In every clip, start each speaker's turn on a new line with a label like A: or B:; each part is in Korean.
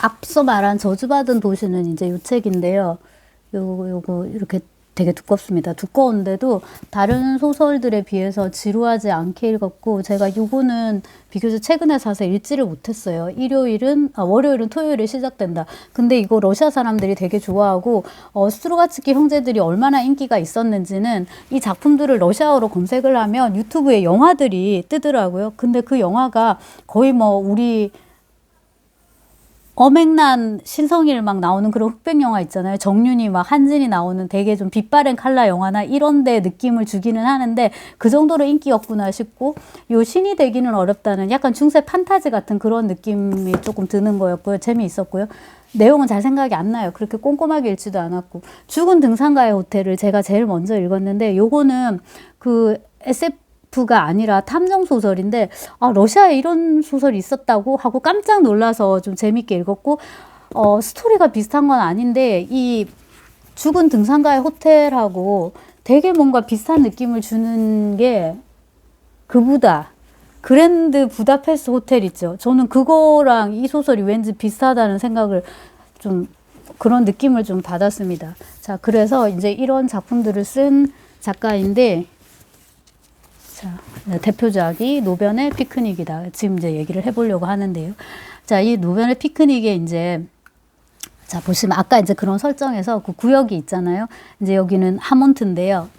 A: 앞서 말한 저주받은 도시는 이제 요 책인데요. 요거 이렇게 되게 두껍습니다. 두꺼운데도 다른 소설들에 비해서 지루하지 않게 읽었고, 제가 요거는 비교적 최근에 사서 읽지를 못했어요. 월요일은 토요일에 시작된다. 근데 이거 러시아 사람들이 되게 좋아하고, 스트로가츠키 형제들이 얼마나 인기가 있었는지는 이 작품들을 러시아어로 검색을 하면 유튜브에 영화들이 뜨더라고요. 근데 그 영화가 거의 뭐 우리 어맹란 신성일 막 나오는 그런 흑백 영화 있잖아요. 정윤이 막 한진이 나오는 되게 좀 빛바랜 컬러 영화나 이런 데 느낌을 주기는 하는데 그 정도로 인기였구나 싶고, 요 신이 되기는 어렵다는 약간 중세 판타지 같은 그런 느낌이 조금 드는 거였고요. 재미있었고요. 내용은 잘 생각이 안 나요. 그렇게 꼼꼼하게 읽지도 않았고. 죽은 등산가의 호텔을 제가 제일 먼저 읽었는데, 요거는 그 SF가 아니라 탐정 소설인데, 아, 러시아에 이런 소설이 있었다고 하고 깜짝 놀라서 좀 재밌게 읽었고, 스토리가 비슷한 건 아닌데, 이 죽은 등산가의 호텔하고 되게 뭔가 비슷한 느낌을 주는 게 그보다 그랜드 부다페스트 호텔 있죠. 저는 그거랑 이 소설이 왠지 비슷하다는 생각을 좀, 그런 느낌을 좀 받았습니다. 자, 그래서 이제 이런 작품들을 쓴 작가인데, 자, 대표작이 노변의 피크닉이다. 지금 이제 얘기를 해보려고 하는데요. 자, 이 노변의 피크닉에 이제, 자, 보시면 아까 이제 그런 설정에서 그 구역이 있잖아요. 이제 여기는 하몬트인데요.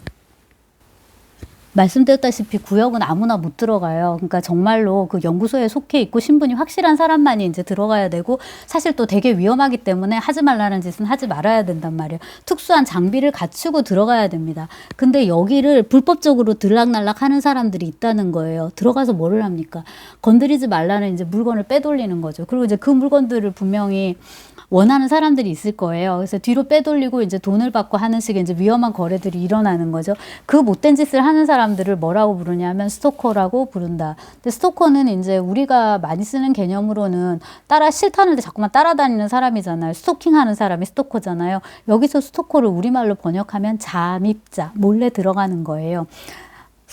A: 말씀드렸다시피 구역은 아무나 못 들어가요. 그러니까 정말로 그 연구소에 속해 있고 신분이 확실한 사람만이 이제 들어가야 되고, 사실 또 되게 위험하기 때문에 하지 말라는 짓은 하지 말아야 된단 말이에요. 특수한 장비를 갖추고 들어가야 됩니다. 근데 여기를 불법적으로 들락날락 하는 사람들이 있다는 거예요. 들어가서 뭐를 합니까? 건드리지 말라는 이제 물건을 빼돌리는 거죠. 그리고 이제 그 물건들을 분명히 원하는 사람들이 있을 거예요. 그래서 뒤로 빼돌리고 이제 돈을 받고 하는 식의 이제 위험한 거래들이 일어나는 거죠. 그 못된 짓을 하는 사람들을 뭐라고 부르냐면 스토커라고 부른다. 근데 스토커는 이제 우리가 많이 쓰는 개념으로는 싫다는데 자꾸만 따라다니는 사람이잖아요. 스토킹하는 사람이 스토커잖아요. 여기서 스토커를 우리말로 번역하면 잠입자, 몰래 들어가는 거예요.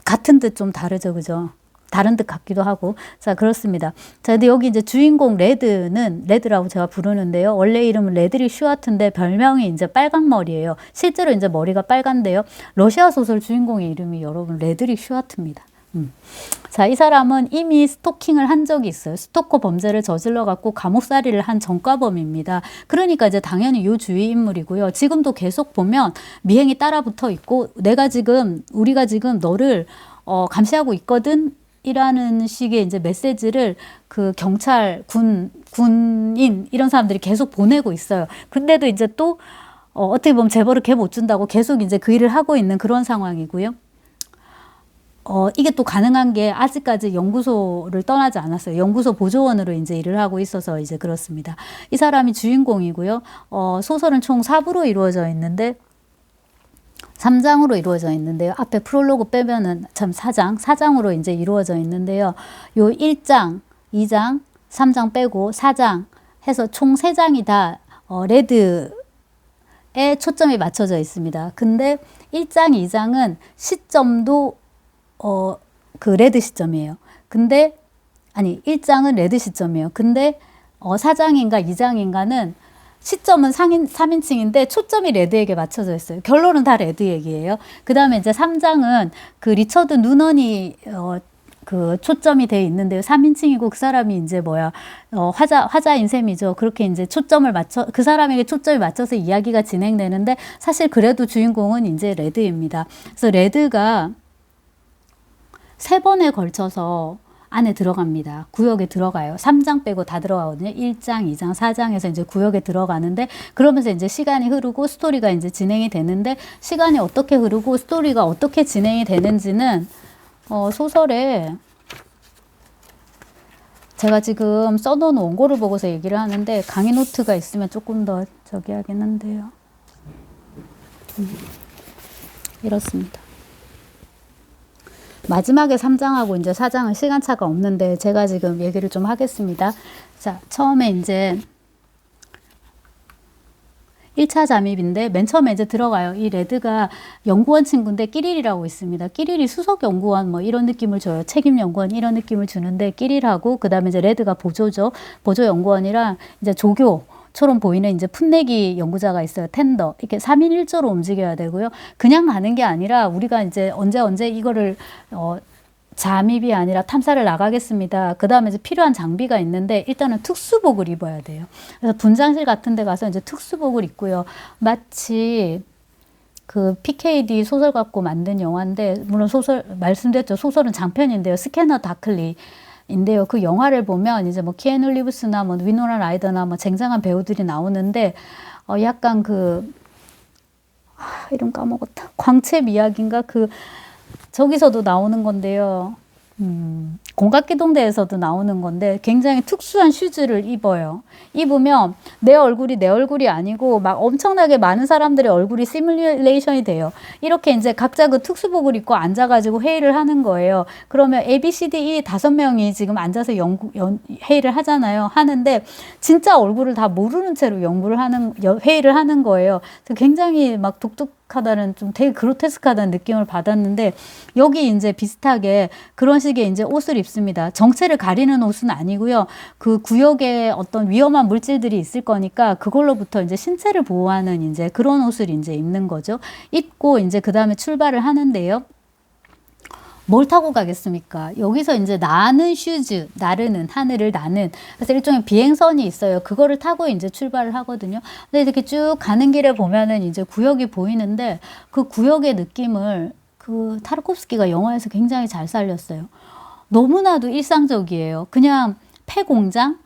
A: 같은 듯 좀 다르죠, 그죠? 다른 듯 같기도 하고. 자, 그렇습니다. 자, 근데 여기 이제 주인공 레드라고 제가 부르는데요. 원래 이름은 레드릭 슈와트인데 별명이 이제 빨강머리예요. 실제로 이제 머리가 빨간데요. 러시아 소설 주인공의 이름이 여러분 레드릭 슈와트입니다. 자, 이 사람은 이미 스토킹을 한 적이 있어요. 스토커 범죄를 저질러 갖고 감옥살이를 한 전과범입니다. 그러니까 이제 당연히 요 주위 인물이고요. 지금도 계속 보면 미행이 따라 붙어 있고, 우리가 지금 너를 감시하고 있거든. 이라는 식의 이제 메시지를 그 경찰, 군인 이런 사람들이 계속 보내고 있어요. 근데도 이제 또 어떻게 보면 재벌을 개 못 준다고 계속 이제 그 일을 하고 있는 그런 상황이고요. 이게 또 가능한 게 아직까지 연구소를 떠나지 않았어요. 연구소 보조원으로 이제 일을 하고 있어서 이제 그렇습니다. 이 사람이 주인공이고요. 소설은 총 4부로 이루어져 있는데 3장으로 이루어져 있는데요. 앞에 프롤로그 빼면은 참 4장으로 이제 이루어져 있는데요. 요 1장, 2장, 3장 빼고 4장 해서 총 3장이 다 레드에 초점이 맞춰져 있습니다. 근데 1장, 2장은 시점도 그 레드 시점이에요. 근데 아니 1장은 레드 시점이에요. 근데 4장인가 2장인가는 시점은 3인칭인데 초점이 레드에게 맞춰져 있어요. 결론은 다 레드 얘기예요. 그 다음에 이제 3장은 그 리처드 누넌이 그 초점이 돼 있는데요. 3인칭이고 그 사람이 이제 화자인 셈이죠. 그렇게 이제 그 사람에게 초점이 맞춰서 이야기가 진행되는데, 사실 그래도 주인공은 이제 레드입니다. 그래서 레드가 3번에 걸쳐서 안에 들어갑니다. 구역에 들어가요. 3장 빼고 다 들어가거든요. 1장, 2장, 4장에서 이제 구역에 들어가는데, 그러면서 이제 시간이 흐르고 스토리가 이제 진행이 되는데, 시간이 어떻게 흐르고 스토리가 어떻게 진행이 되는지는 소설에 제가 지금 써놓은 원고를 보고서 얘기를 하는데, 강의 노트가 있으면 조금 더 저기 하긴 한데요. 이렇습니다. 마지막에 3장하고 이제 4장은 시간차가 없는데 제가 지금 얘기를 좀 하겠습니다. 자, 처음에 이제 1차 잠입인데 맨 처음에 이제 들어가요. 이 레드가 연구원 친구인데 끼릴이라고 있습니다. 끼릴이 수석 연구원 뭐 이런 느낌을 줘요. 책임 연구원 이런 느낌을 주는데 끼릴하고 그다음에 이제 레드가 보조죠. 보조 연구원이랑 이제 조교처럼 보이는 이제 풋내기 연구자가 있어요. 텐더. 이렇게 3인 1조로 움직여야 되고요. 그냥 가는 게 아니라 우리가 이제 언제 이거를 잠입이 아니라 탐사를 나가겠습니다. 그 다음에 이제 필요한 장비가 있는데 일단은 특수복을 입어야 돼요. 그래서 분장실 같은 데 가서 이제 특수복을 입고요. 마치 그 PKD 소설 갖고 만든 영화인데, 물론 소설, 말씀드렸죠. 소설은 장편인데요. 스캐너 다클리. 인데요. 그 영화를 보면 이제 뭐 키아누 리브스나 뭐 위노나 라이더나 뭐 쟁쟁한 배우들이 나오는데, 약간 이름 까먹었다. 광채 이야기인가? 저기서도 나오는 건데요. 공각기동대에서도 나오는 건데 굉장히 특수한 슈즈를 입어요. 입으면 내 얼굴이 아니고 막 엄청나게 많은 사람들의 얼굴이 시뮬레이션이 돼요. 이렇게 이제 각자 그 특수복을 입고 앉아가지고 회의를 하는 거예요. 그러면 A, B, C, D, E 5명이 지금 앉아서 회의를 하잖아요. 하는데 진짜 얼굴을 다 모르는 채로 회의를 하는 거예요. 굉장히 막 독특하다는, 좀 되게 그로테스크하다는 느낌을 받았는데, 여기 이제 비슷하게 그런 식의 이제 옷을 입습니다. 정체를 가리는 옷은 아니고요. 그 구역에 어떤 위험한 물질들이 있을 거니까 그걸로부터 이제 신체를 보호하는 이제 그런 옷을 이제 입는 거죠. 입고 이제 그 다음에 출발을 하는데요. 뭘 타고 가겠습니까? 여기서 이제 나는 슈즈, 나르는, 하늘을 나는. 그래서 일종의 비행선이 있어요. 그거를 타고 이제 출발을 하거든요. 근데 이렇게 쭉 가는 길에 보면은 이제 구역이 보이는데, 그 구역의 느낌을 그 타르코프스키가 영화에서 굉장히 잘 살렸어요. 너무나도 일상적이에요. 그냥 폐공장?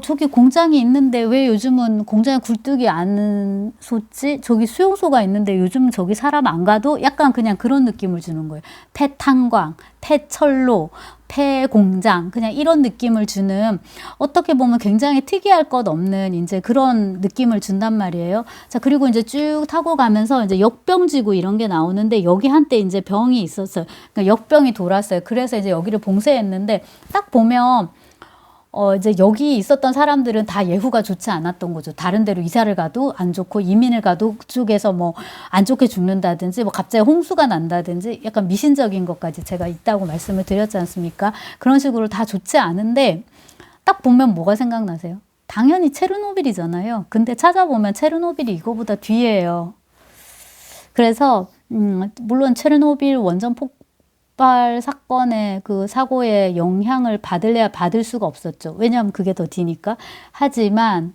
A: 저기 공장이 있는데 왜 요즘은 공장에 굴뚝이 안 솟지? 저기 수용소가 있는데 요즘 저기 사람 안 가도? 약간 그냥 그런 느낌을 주는 거예요. 폐탄광, 폐철로, 폐공장, 그냥 이런 느낌을 주는, 어떻게 보면 굉장히 특이할 것 없는 이제 그런 느낌을 준단 말이에요. 자, 그리고 이제 쭉 타고 가면서 이제 역병지구 이런 게 나오는데, 여기 한때 이제 병이 있었어요. 그러니까 역병이 돌았어요. 그래서 이제 여기를 봉쇄했는데, 딱 보면 이제 여기 있었던 사람들은 다 예후가 좋지 않았던 거죠. 다른 데로 이사를 가도 안 좋고, 이민을 가도 그쪽에서 뭐 안 좋게 죽는다든지, 뭐 갑자기 홍수가 난다든지, 약간 미신적인 것까지 제가 있다고 말씀을 드렸지 않습니까? 그런 식으로 다 좋지 않은데, 딱 보면 뭐가 생각나세요? 당연히 체르노빌이잖아요. 근데 찾아보면 체르노빌이 이거보다 뒤에요. 그래서 물론 체르노빌 원전 폭발 사건의 그 사고의 영향을 받을래야 받을 수가 없었죠. 왜냐하면 그게 더 뒤니까. 하지만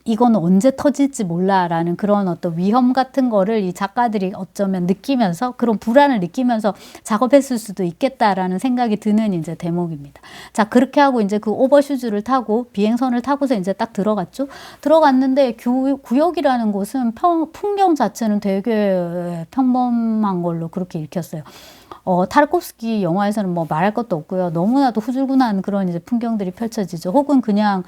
A: 이거는 언제 터질지 몰라라는 그런 어떤 위험 같은 거를 이 작가들이 어쩌면 느끼면서, 그런 불안을 느끼면서 작업했을 수도 있겠다라는 생각이 드는 이제 대목입니다. 자, 그렇게 하고 이제 그 오버슈즈를 타고 비행선을 타고서 이제 딱 들어갔죠. 들어갔는데 구역이라는 곳은 풍경 자체는 되게 평범한 걸로 그렇게 읽혔어요. 타르코프스키 영화에서는 뭐 말할 것도 없고요. 너무나도 후줄근한 그런 이제 풍경들이 펼쳐지죠. 혹은 그냥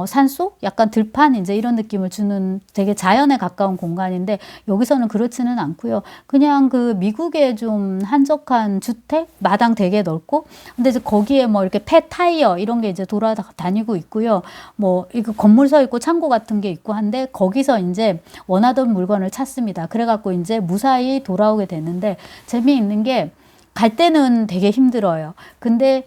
A: 산속? 약간 들판? 이제 이런 느낌을 주는 되게 자연에 가까운 공간인데, 여기서는 그렇지는 않고요. 그냥 그 미국의 좀 한적한 주택? 마당 되게 넓고, 근데 이제 거기에 뭐 이렇게 폐타이어 이런 게 이제 돌아다니고 있고요. 뭐 이거 건물 서 있고 창고 같은 게 있고 한데, 거기서 이제 원하던 물건을 찾습니다. 그래갖고 이제 무사히 돌아오게 되는데, 재미있는 게, 갈 때는 되게 힘들어요. 근데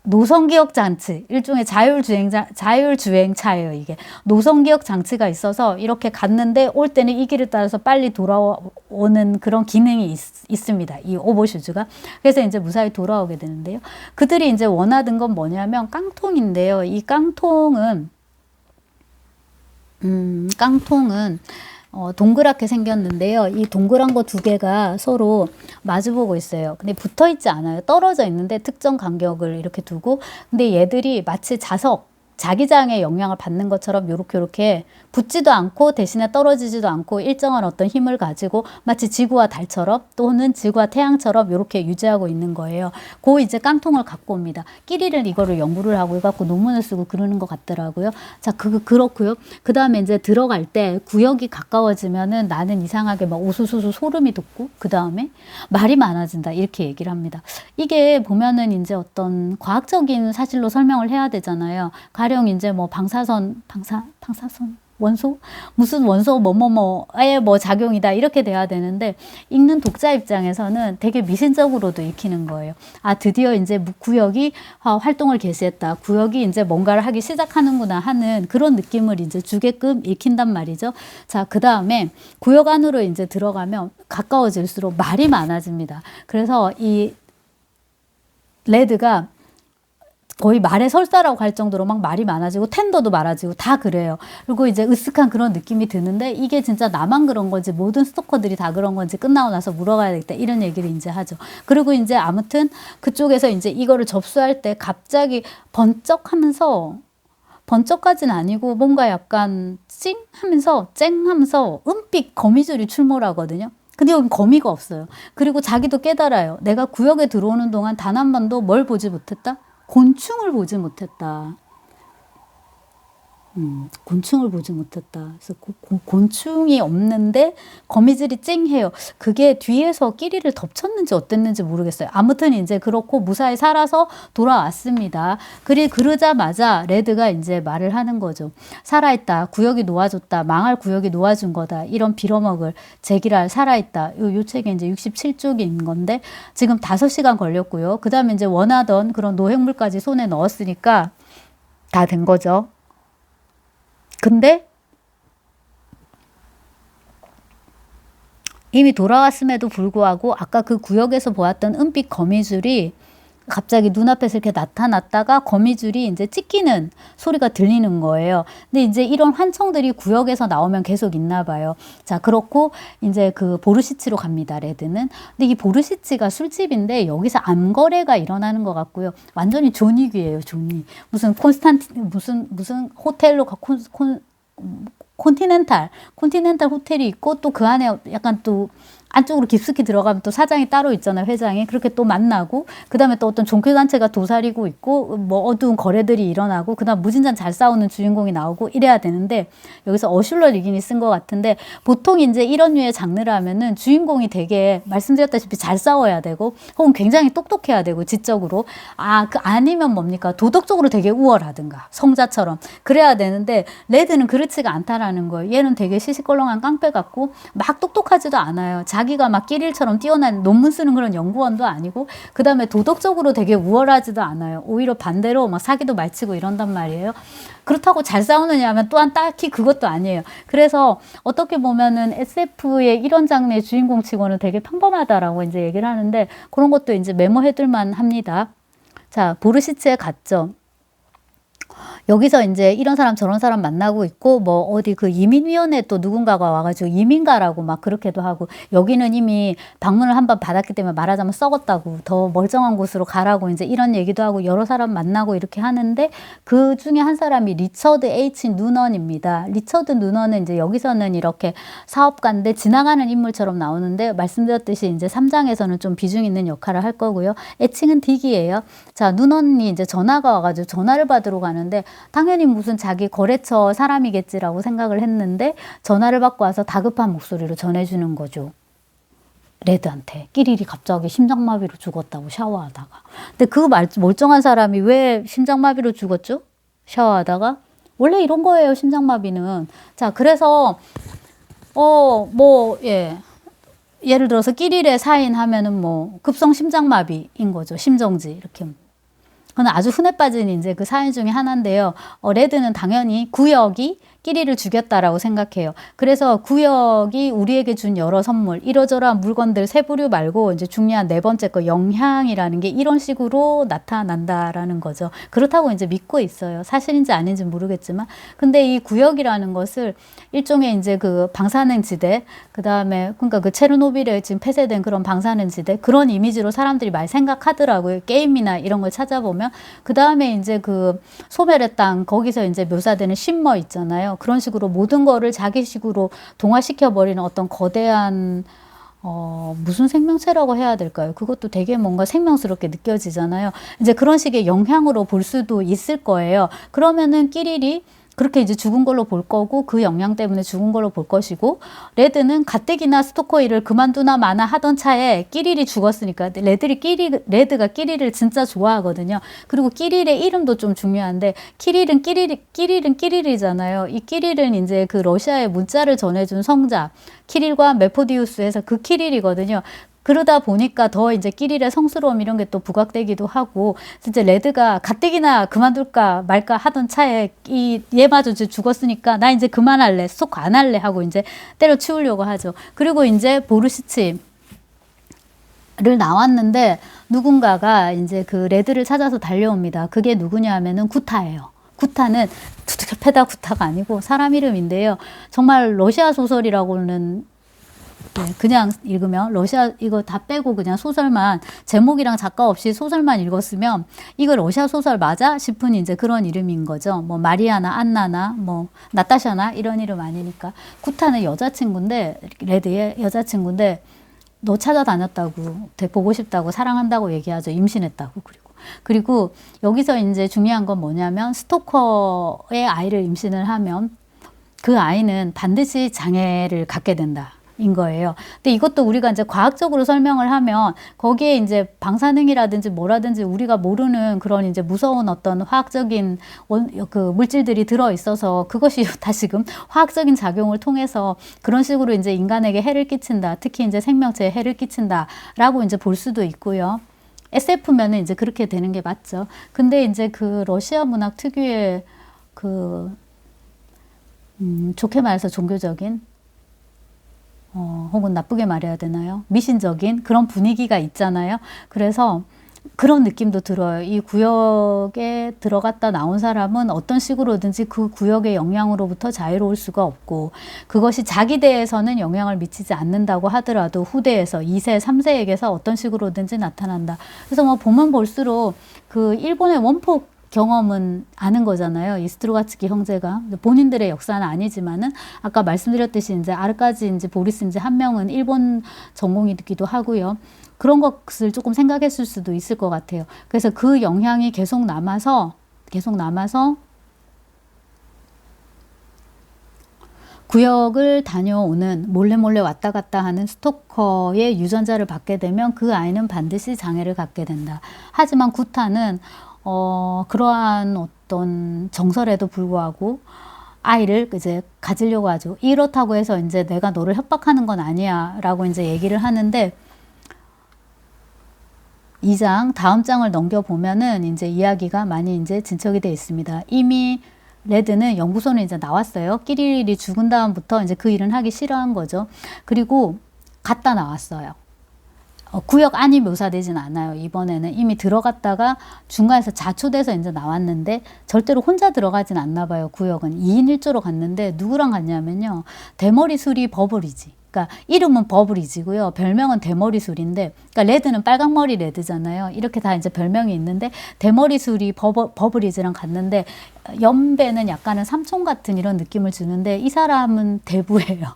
A: 노선기억 장치, 일종의 자율주행차예요, 이게. 노선기억 장치가 있어서 이렇게 갔는데, 올 때는 이 길을 따라서 빨리 돌아오는 그런 기능이 있습니다. 이 오버슈즈가. 그래서 이제 무사히 돌아오게 되는데요. 그들이 이제 원하던 건 뭐냐면 깡통인데요. 이 깡통은 동그랗게 생겼는데요. 이 동그란 거 두 개가 서로 마주보고 있어요. 근데 붙어 있지 않아요. 떨어져 있는데 특정 간격을 이렇게 두고, 근데 얘들이 마치 자기장의 영향을 받는 것처럼 요렇게 붙지도 않고 대신에 떨어지지도 않고 일정한 어떤 힘을 가지고 마치 지구와 달처럼, 또는 지구와 태양처럼 요렇게 유지하고 있는 거예요. 그 이제 깡통을 갖고 옵니다. 끼리를 이거를 연구를 하고 해갖고 논문을 쓰고 그러는 것 같더라고요. 자, 그렇고요. 그 다음에 이제 들어갈 때 구역이 가까워지면은 나는 이상하게 막 우수수수 소름이 돋고, 그 다음에 말이 많아진다, 이렇게 얘기를 합니다. 이게 보면은 이제 어떤 과학적인 사실로 설명을 해야 되잖아요. 가령 이제 뭐 방사선 원소? 무슨 원소 뭐뭐뭐의 뭐 작용이다 이렇게 돼야 되는데 읽는 독자 입장에서는 되게 미신적으로도 읽히는 거예요. 아, 드디어 이제 구역이 활동을 개시했다. 구역이 이제 뭔가를 하기 시작하는구나 하는 그런 느낌을 이제 주게끔 읽힌단 말이죠. 자, 그 다음에 구역 안으로 이제 들어가면 가까워질수록 말이 많아집니다. 그래서 이 레드가 거의 말의 설사라고 할 정도로 막 말이 많아지고 텐더도 많아지고 다 그래요. 그리고 이제 으쓱한 그런 느낌이 드는데 이게 진짜 나만 그런 건지 모든 스토커들이 다 그런 건지 끝나고 나서 물어가야 되겠다 이런 얘기를 이제 하죠. 그리고 이제 아무튼 그쪽에서 이제 이거를 접수할 때 갑자기 번쩍하면서 번쩍까지는 아니고 뭔가 약간 찡 하면서 쨍 하면서 은빛 거미줄이 출몰하거든요. 근데 여기 거미가 없어요. 그리고 자기도 깨달아요. 내가 구역에 들어오는 동안 단 한 번도 뭘 보지 못했다? 곤충을 보지 못했다. 곤충을 보지 못했다. 그래서 곤충이 없는데 거미줄이 찡해요. 그게 뒤에서 끼리를 덮쳤는지 어땠는지 모르겠어요. 아무튼 이제 그렇고 무사히 살아서 돌아왔습니다. 그러자마자 레드가 이제 말을 하는 거죠. 살아있다. 구역이 놓아줬다. 망할 구역이 놓아준 거다. 이런 빌어먹을 제기랄 살아있다. 요 책에 이제 67쪽인 건데 지금 5시간 걸렸고요. 그 다음에 이제 원하던 그런 노획물까지 손에 넣었으니까 다 된 거죠. 근데 이미 돌아왔음에도 불구하고 아까 그 구역에서 보았던 은빛 거미줄이 갑자기 눈앞에서 이렇게 나타났다가 거미줄이 이제 찢기는 소리가 들리는 거예요. 근데 이제 이런 환청들이 구역에서 나오면 계속 있나 봐요. 자, 그렇고 이제 그 보르시치로 갑니다, 레드는. 근데 이 보르시치가 술집인데 여기서 암거래가 일어나는 것 같고요. 완전히 존익이에요, 존익. 무슨 무슨 호텔로 콘티넨탈 호텔이 있고 또 그 안에 약간 또 안쪽으로 깊숙이 들어가면 또 사장이 따로 있잖아요, 회장이. 그렇게 또 만나고, 그 다음에 또 어떤 종교단체가 도사리고 있고, 뭐 어두운 거래들이 일어나고, 그 다음 무진장 잘 싸우는 주인공이 나오고 이래야 되는데, 여기서 어슐러 리긴이 쓴 것 같은데, 보통 이제 이런 류의 장르를 하면은 주인공이 되게 말씀드렸다시피 잘 싸워야 되고, 혹은 굉장히 똑똑해야 되고, 지적으로. 아니면 뭡니까? 도덕적으로 되게 우월하든가, 성자처럼. 그래야 되는데, 레드는 그렇지가 않다라는 거예요. 얘는 되게 시시껄렁한 깡패 같고, 막 똑똑하지도 않아요. 자기가 막 끼릴처럼 뛰어난 논문 쓰는 그런 연구원도 아니고, 그 다음에 도덕적으로 되게 우월하지도 않아요. 오히려 반대로 막 사기도 말치고 이런단 말이에요. 그렇다고 잘 싸우느냐 하면 또한 딱히 그것도 아니에요. 그래서 어떻게 보면은 SF의 이런 장르의 주인공 치고는 되게 평범하다라고 이제 얘기를 하는데, 그런 것도 이제 메모해둘만 합니다. 자, 보르시치에 갔죠. 여기서 이제 이런 사람 저런 사람 만나고 있고, 뭐 어디 그 이민위원회 또 누군가가 와가지고 이민가라고 막 그렇게도 하고, 여기는 이미 방문을 한번 받았기 때문에 말하자면 썩었다고, 더 멀쩡한 곳으로 가라고 이제 이런 얘기도 하고 여러 사람 만나고 이렇게 하는데, 그 중에 한 사람이 리처드 H. 누넌입니다. 리처드 누넌은 이제 여기서는 이렇게 사업가인데 지나가는 인물처럼 나오는데, 말씀드렸듯이 이제 3장에서는 좀 비중 있는 역할을 할 거고요. 애칭은 딕이에요. 자, 누넌이 이제 전화가 와가지고 전화를 받으러 가는데, 당연히 무슨 자기 거래처 사람이겠지라고 생각을 했는데 전화를 받고 와서 다급한 목소리로 전해주는 거죠. 레드한테. 끼리리 갑자기 심장마비로 죽었다고, 샤워하다가. 근데 그 멀쩡한 사람이 왜 심장마비로 죽었죠? 샤워하다가? 원래 이런 거예요, 심장마비는. 자, 그래서 예를 들어서 끼리레 사인하면은 뭐 급성 심장마비인 거죠. 심정지 이렇게. 그건 아주 흔해 빠진 이제 그 사연 중에 하나인데요. 레드는 당연히 구역이 끼리를 죽였다라고 생각해요. 그래서 구역이 우리에게 준 여러 선물, 이러저러한 물건들 세 부류 말고 이제 중요한 네 번째 거 영향이라는 게 이런 식으로 나타난다라는 거죠. 그렇다고 이제 믿고 있어요. 사실인지 아닌지 모르겠지만. 근데 이 구역이라는 것을 일종의 이제 그 방사능지대, 그 다음에 그러니까 그 체르노빌에 지금 폐쇄된 그런 방사능지대, 그런 이미지로 사람들이 많이 생각하더라고요. 게임이나 이런 걸 찾아보면. 그 다음에 이제 그 소멸의 땅, 거기서 이제 묘사되는 신머 있잖아요. 그런 식으로 모든 거를 자기식으로 동화시켜버리는 어떤 거대한 무슨 생명체라고 해야 될까요? 그것도 되게 뭔가 생명스럽게 느껴지잖아요. 이제 그런 식의 영향으로 볼 수도 있을 거예요. 그러면은 끼리리 그렇게 이제 죽은 걸로 볼 거고 그 영향 때문에 죽은 걸로 볼 것이고, 레드는 가뜩이나 스토커 일을 그만두나 마나 하던 차에 끼릴이 죽었으니까. 레드가 끼릴을 진짜 좋아하거든요. 그리고 끼릴의 이름도 좀 중요한데, 끼릴은 끼릴이잖아요. 이 끼릴은 이제 그 러시아에 문자를 전해준 성자 키릴과 메포디우스 해서 그 키릴이거든요. 그러다 보니까 더 이제 끼릴의 성스러움 이런 게 또 부각되기도 하고, 진짜 레드가 가뜩이나 그만둘까 말까 하던 차에 얘마저 이제 죽었으니까 나 이제 그만할래, 스토커 안 할래 하고 이제 때려치우려고 하죠. 그리고 이제 보르시치를 나왔는데 누군가가 이제 그 레드를 찾아서 달려옵니다. 그게 누구냐 하면은 구타예요. 구타는 투두페다 구타가 아니고 사람 이름인데요. 정말 러시아 소설이라고는, 네, 그냥 읽으면 러시아 이거 다 빼고 그냥 소설만, 제목이랑 작가 없이 소설만 읽었으면 이거 러시아 소설 맞아 싶은 이제 그런 이름인 거죠. 뭐 마리아나 안나나 뭐 나타샤나 이런 이름 아니니까. 구타는 여자친구인데, 레드의 여자친구인데 너 찾아다녔다고, 보고 싶다고, 사랑한다고 얘기하죠. 임신했다고. 그리고 여기서 이제 중요한 건 뭐냐면, 스토커의 아이를 임신을 하면 그 아이는 반드시 장애를 갖게 된다. 인 거예요. 근데 이것도 우리가 이제 과학적으로 설명을 하면 거기에 이제 방사능이라든지 뭐라든지 우리가 모르는 그런 이제 무서운 어떤 화학적인 그 물질들이 들어 있어서 그것이 다시금 화학적인 작용을 통해서 그런 식으로 이제 인간에게 해를 끼친다. 특히 이제 생명체에 해를 끼친다라고 이제 볼 수도 있고요. SF면은 이제 그렇게 되는 게 맞죠. 근데 이제 그 러시아 문학 특유의 그 좋게 말해서 종교적인, 혹은 나쁘게 말해야 되나요? 미신적인 그런 분위기가 있잖아요. 그래서 그런 느낌도 들어요. 이 구역에 들어갔다 나온 사람은 어떤 식으로든지 그 구역의 영향으로부터 자유로울 수가 없고, 그것이 자기 대에서는 영향을 미치지 않는다고 하더라도 후대에서 2세, 3세에게서 어떤 식으로든지 나타난다. 그래서 뭐 보면 볼수록 그 일본의 원폭 경험은 아는 거잖아요. 이 스트로가츠키 형제가 본인들의 역사는 아니지만은 아까 말씀드렸듯이 이제 아르까지인지 보리스인지 한 명은 일본 전공이기도 하고요. 그런 것을 조금 생각했을 수도 있을 것 같아요. 그래서 그 영향이 계속 남아서 구역을 다녀오는, 몰래 왔다 갔다 하는 스토커의 유전자를 받게 되면 그 아이는 반드시 장애를 갖게 된다. 하지만 구타는 그러한 어떤 정설에도 불구하고 아이를 이제 가지려고 하죠. 이렇다고 해서 이제 내가 너를 협박하는 건 아니야 라고 이제 얘기를 하는데, 2장, 다음 장을 넘겨보면은 이제 이야기가 많이 이제 진척이 되어 있습니다. 이미 레드는 연구소는 이제 나왔어요. 끼리리 죽은 다음부터 이제 그 일은 하기 싫어한 거죠. 그리고 갔다 나왔어요. 구역 안이 묘사되진 않아요. 이번에는 이미 들어갔다가 중간에서 자초돼서 이제 나왔는데, 절대로 혼자 들어가진 않나 봐요. 구역은 2인 1조로 갔는데 누구랑 갔냐면요, 대머리 수리 버블이지. 그러니까 이름은 버블이지고요. 별명은 대머리 술인데, 그러니까 레드는 빨강머리 레드잖아요. 이렇게 다 이제 별명이 있는데, 대머리 술이 버블이즈랑 갔는데, 연배는 약간은 삼촌 같은 이런 느낌을 주는데, 이 사람은 대부예요.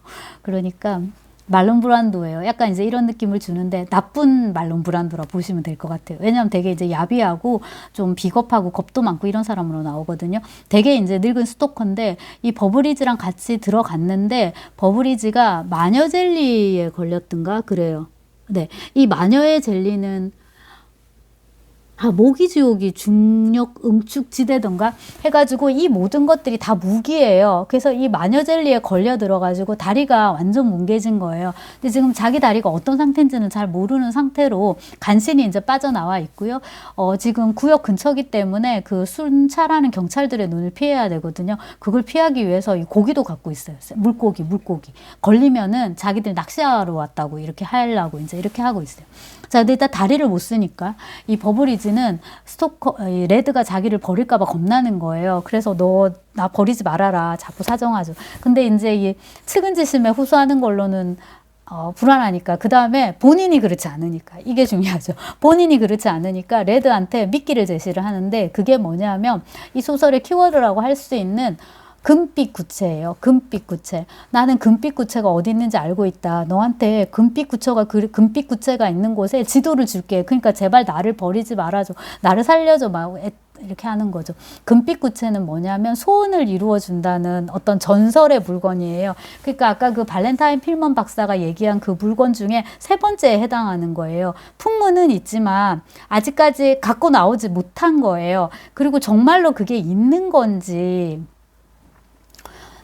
A: 그러니까 말론 브란도예요. 약간 이제 이런 느낌을 주는데, 나쁜 말론 브란도라 보시면 될 것 같아요. 왜냐하면 되게 이제 야비하고 좀 비겁하고 겁도 많고 이런 사람으로 나오거든요. 되게 이제 늙은 스토커인데, 이 버블리즈랑 같이 들어갔는데, 버블리즈가 마녀 젤리에 걸렸던가 그래요. 네, 이 마녀의 젤리는 모기지옥이 중력 응축지대던가 해가지고 이 모든 것들이 다 무기예요. 그래서 이 마녀 젤리에 걸려 들어가지고 다리가 완전 뭉개진 거예요. 근데 지금 자기 다리가 어떤 상태인지는 잘 모르는 상태로 간신히 이제 빠져나와 있고요. 지금 구역 근처기 때문에 그 순찰하는 경찰들의 눈을 피해야 되거든요. 그걸 피하기 위해서 이 고기도 갖고 있어요. 물고기. 걸리면은 자기들 낚시하러 왔다고 이렇게 하려고 이제 이렇게 하고 있어요. 자, 근데 일단 다리를 못 쓰니까 이 버블리즈는 레드가 자기를 버릴까봐 겁나는 거예요. 그래서 너 나 버리지 말아라. 자꾸 사정하죠. 근데 이제 이 측은지심에 호소하는 걸로는 불안하니까, 그 다음에 본인이 그렇지 않으니까, 이게 중요하죠. 본인이 그렇지 않으니까 레드한테 미끼를 제시를 하는데, 그게 뭐냐면 이 소설의 키워드라고 할 수 있는 금빛 구체예요. 금빛 구체. 나는 금빛 구체가 어디 있는지 알고 있다. 너한테 금빛 구체가 있는 곳에 지도를 줄게. 그러니까 제발 나를 버리지 말아줘. 나를 살려줘. 막 이렇게 하는 거죠. 금빛 구체는 뭐냐면 소원을 이루어 준다는 어떤 전설의 물건이에요. 그러니까 아까 그 발렌타인 필먼 박사가 얘기한 그 물건 중에 세 번째에 해당하는 거예요. 풍문은 있지만 아직까지 갖고 나오지 못한 거예요. 그리고 정말로 그게 있는 건지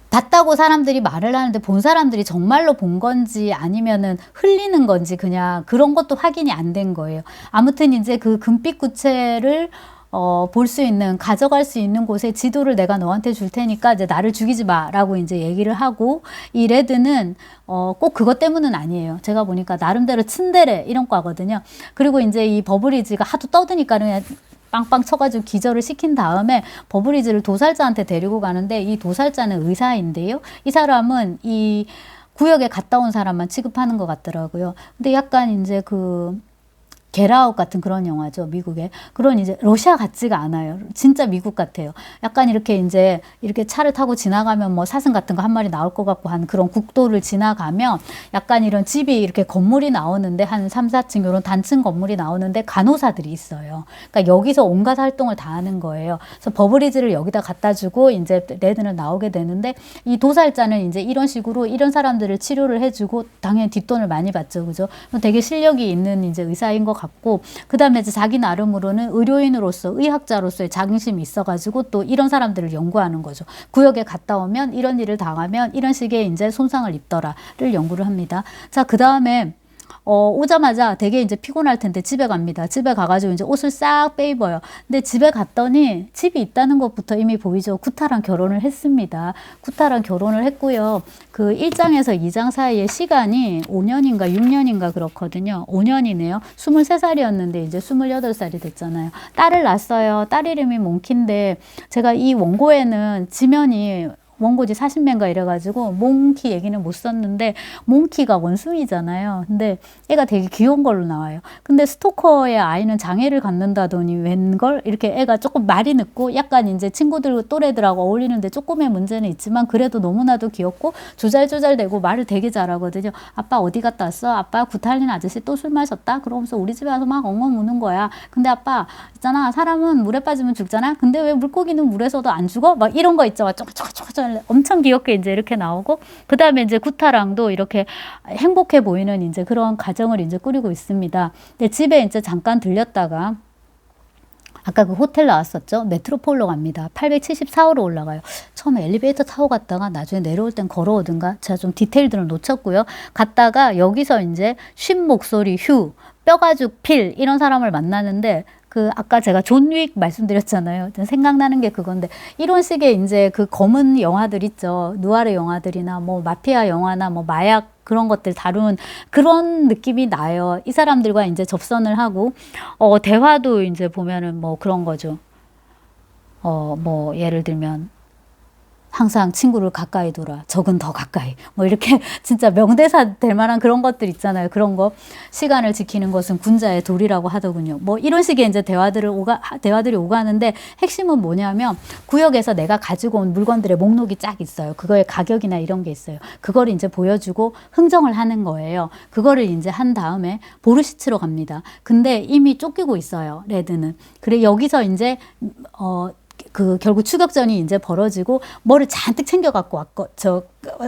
A: 봤다고 사람들이 말을 하는데 본 사람들이 정말로 본 건지 아니면은 흘리는 건지 그냥 그런 것도 확인이 안 된 거예요. 아무튼 이제 그 금빛 구체를 볼 수 있는, 가져갈 수 있는 곳에 지도를 내가 너한테 줄 테니까 이제 나를 죽이지 마 라고 이제 얘기를 하고, 이 레드는 꼭 그것 때문은 아니에요. 제가 보니까 나름대로 츤데레 이런 과거든요. 그리고 이제 이 버블리즈가 하도 떠드니까 그냥 빵빵 쳐가지고 기절을 시킨 다음에 버블리즈를 도살자한테 데리고 가는데, 이 도살자는 의사인데요. 이 사람은 이 구역에 갔다 온 사람만 취급하는 것 같더라고요. 근데 약간 이제 그 겟아웃 같은 그런 영화죠. 미국에. 그런 이제 러시아 같지가 않아요. 진짜 미국 같아요. 약간 이렇게 이제 이렇게 차를 타고 지나가면 뭐 사슴 같은 거 한 마리 나올 것 같고 한 그런 국도를 지나가면 약간 이런 집이 이렇게 건물이 나오는데 한 3, 4층 이런 단층 건물이 나오는데 간호사들이 있어요. 그러니까 여기서 온갖 활동을 다 하는 거예요. 그래서 버블리즈를 여기다 갖다 주고 이제 레드는 나오게 되는데, 이 도살자는 이제 이런 식으로 이런 사람들을 치료를 해주고 당연히 뒷돈을 많이 받죠. 그죠? 되게 실력이 있는 이제 의사인 것 같고, 그 다음에 이제 자기 나름으로는 의료인으로서 의학자로서의 자긍심이 있어가지고 또 이런 사람들을 연구하는 거죠. 구역에 갔다 오면 이런 일을 당하면 이런 식의 이제 손상을 입더라를 연구를 합니다. 자, 그 다음에 오자마자 되게 이제 피곤할 텐데 집에 갑니다. 집에 가가지고 이제 옷을 싹 빼입어요. 근데 집에 갔더니 집이 있다는 것부터 이미 보이죠. 구타랑 결혼을 했습니다. 구타랑 결혼을 했고요. 그 1장에서 2장 사이의 시간이 5년인가 6년인가 그렇거든요. 5년이네요. 23살이었는데 이제 28살이 됐잖아요. 딸을 낳았어요. 딸 이름이 몽키인데, 제가 이 원고에는 지면이 원고지 40매인가 이래가지고 몽키 얘기는 못 썼는데, 몽키가 원숭이잖아요. 근데 애가 되게 귀여운 걸로 나와요. 근데 스토커의 아이는 장애를 갖는다더니 웬걸? 이렇게 애가 조금 말이 늦고 약간 이제 친구들 또래들하고 어울리는데 조금의 문제는 있지만 그래도 너무나도 귀엽고 조잘조잘대고 말을 되게 잘하거든요. 아빠 어디 갔다 왔어? 아빠 구탈린 아저씨 또 술 마셨다? 그러면서 우리 집에 와서 막 엉엉 우는 거야. 근데 아빠 있잖아, 사람은 물에 빠지면 죽잖아? 근데 왜 물고기는 물에서도 안 죽어? 막 이런 거 있죠. 쪼글쪼글 엄청 귀엽게 이제 이렇게 나오고, 그 다음에 이제 구타랑도 이렇게 행복해 보이는 이제 그런 가정을 이제 꾸리고 있습니다. 근데 집에 이제 잠깐 들렸다가 아까 그 호텔 나왔었죠? 메트로폴로 갑니다. 874호로 올라가요. 처음에 엘리베이터 타고 갔다가 나중에 내려올 땐 걸어오든가, 제가 좀 디테일들을 놓쳤고요. 갔다가 여기서 이제 쉰 목소리 휴, 뼈가죽 필 이런 사람을 만나는데, 그 아까 제가 존 윅 말씀드렸잖아요. 생각나는 게 그건데, 이런 식의 이제 그 검은 영화들 있죠. 누아르 영화들이나 뭐 마피아 영화나 뭐 마약 그런 것들 다룬 그런 느낌이 나요. 이 사람들과 이제 접선을 하고 대화도 이제 보면은 뭐 그런 거죠. 뭐 예를 들면 항상 친구를 가까이 둬라. 적은 더 가까이. 뭐 이렇게 진짜 명대사 될 만한 그런 것들 있잖아요. 그런 거. 시간을 지키는 것은 군자의 도리라고 하더군요. 뭐 이런 식의 이제 대화들이 오가는데, 핵심은 뭐냐면 구역에서 내가 가지고 온 물건들의 목록이 쫙 있어요. 그거의 가격이나 이런 게 있어요. 그거를 이제 보여주고 흥정을 하는 거예요. 그거를 이제 한 다음에 보르시츠로 갑니다. 근데 이미 쫓기고 있어요. 레드는. 그래 여기서 이제 결국 추격전이 이제 벌어지고 뭐를 잔뜩 챙겨 갖고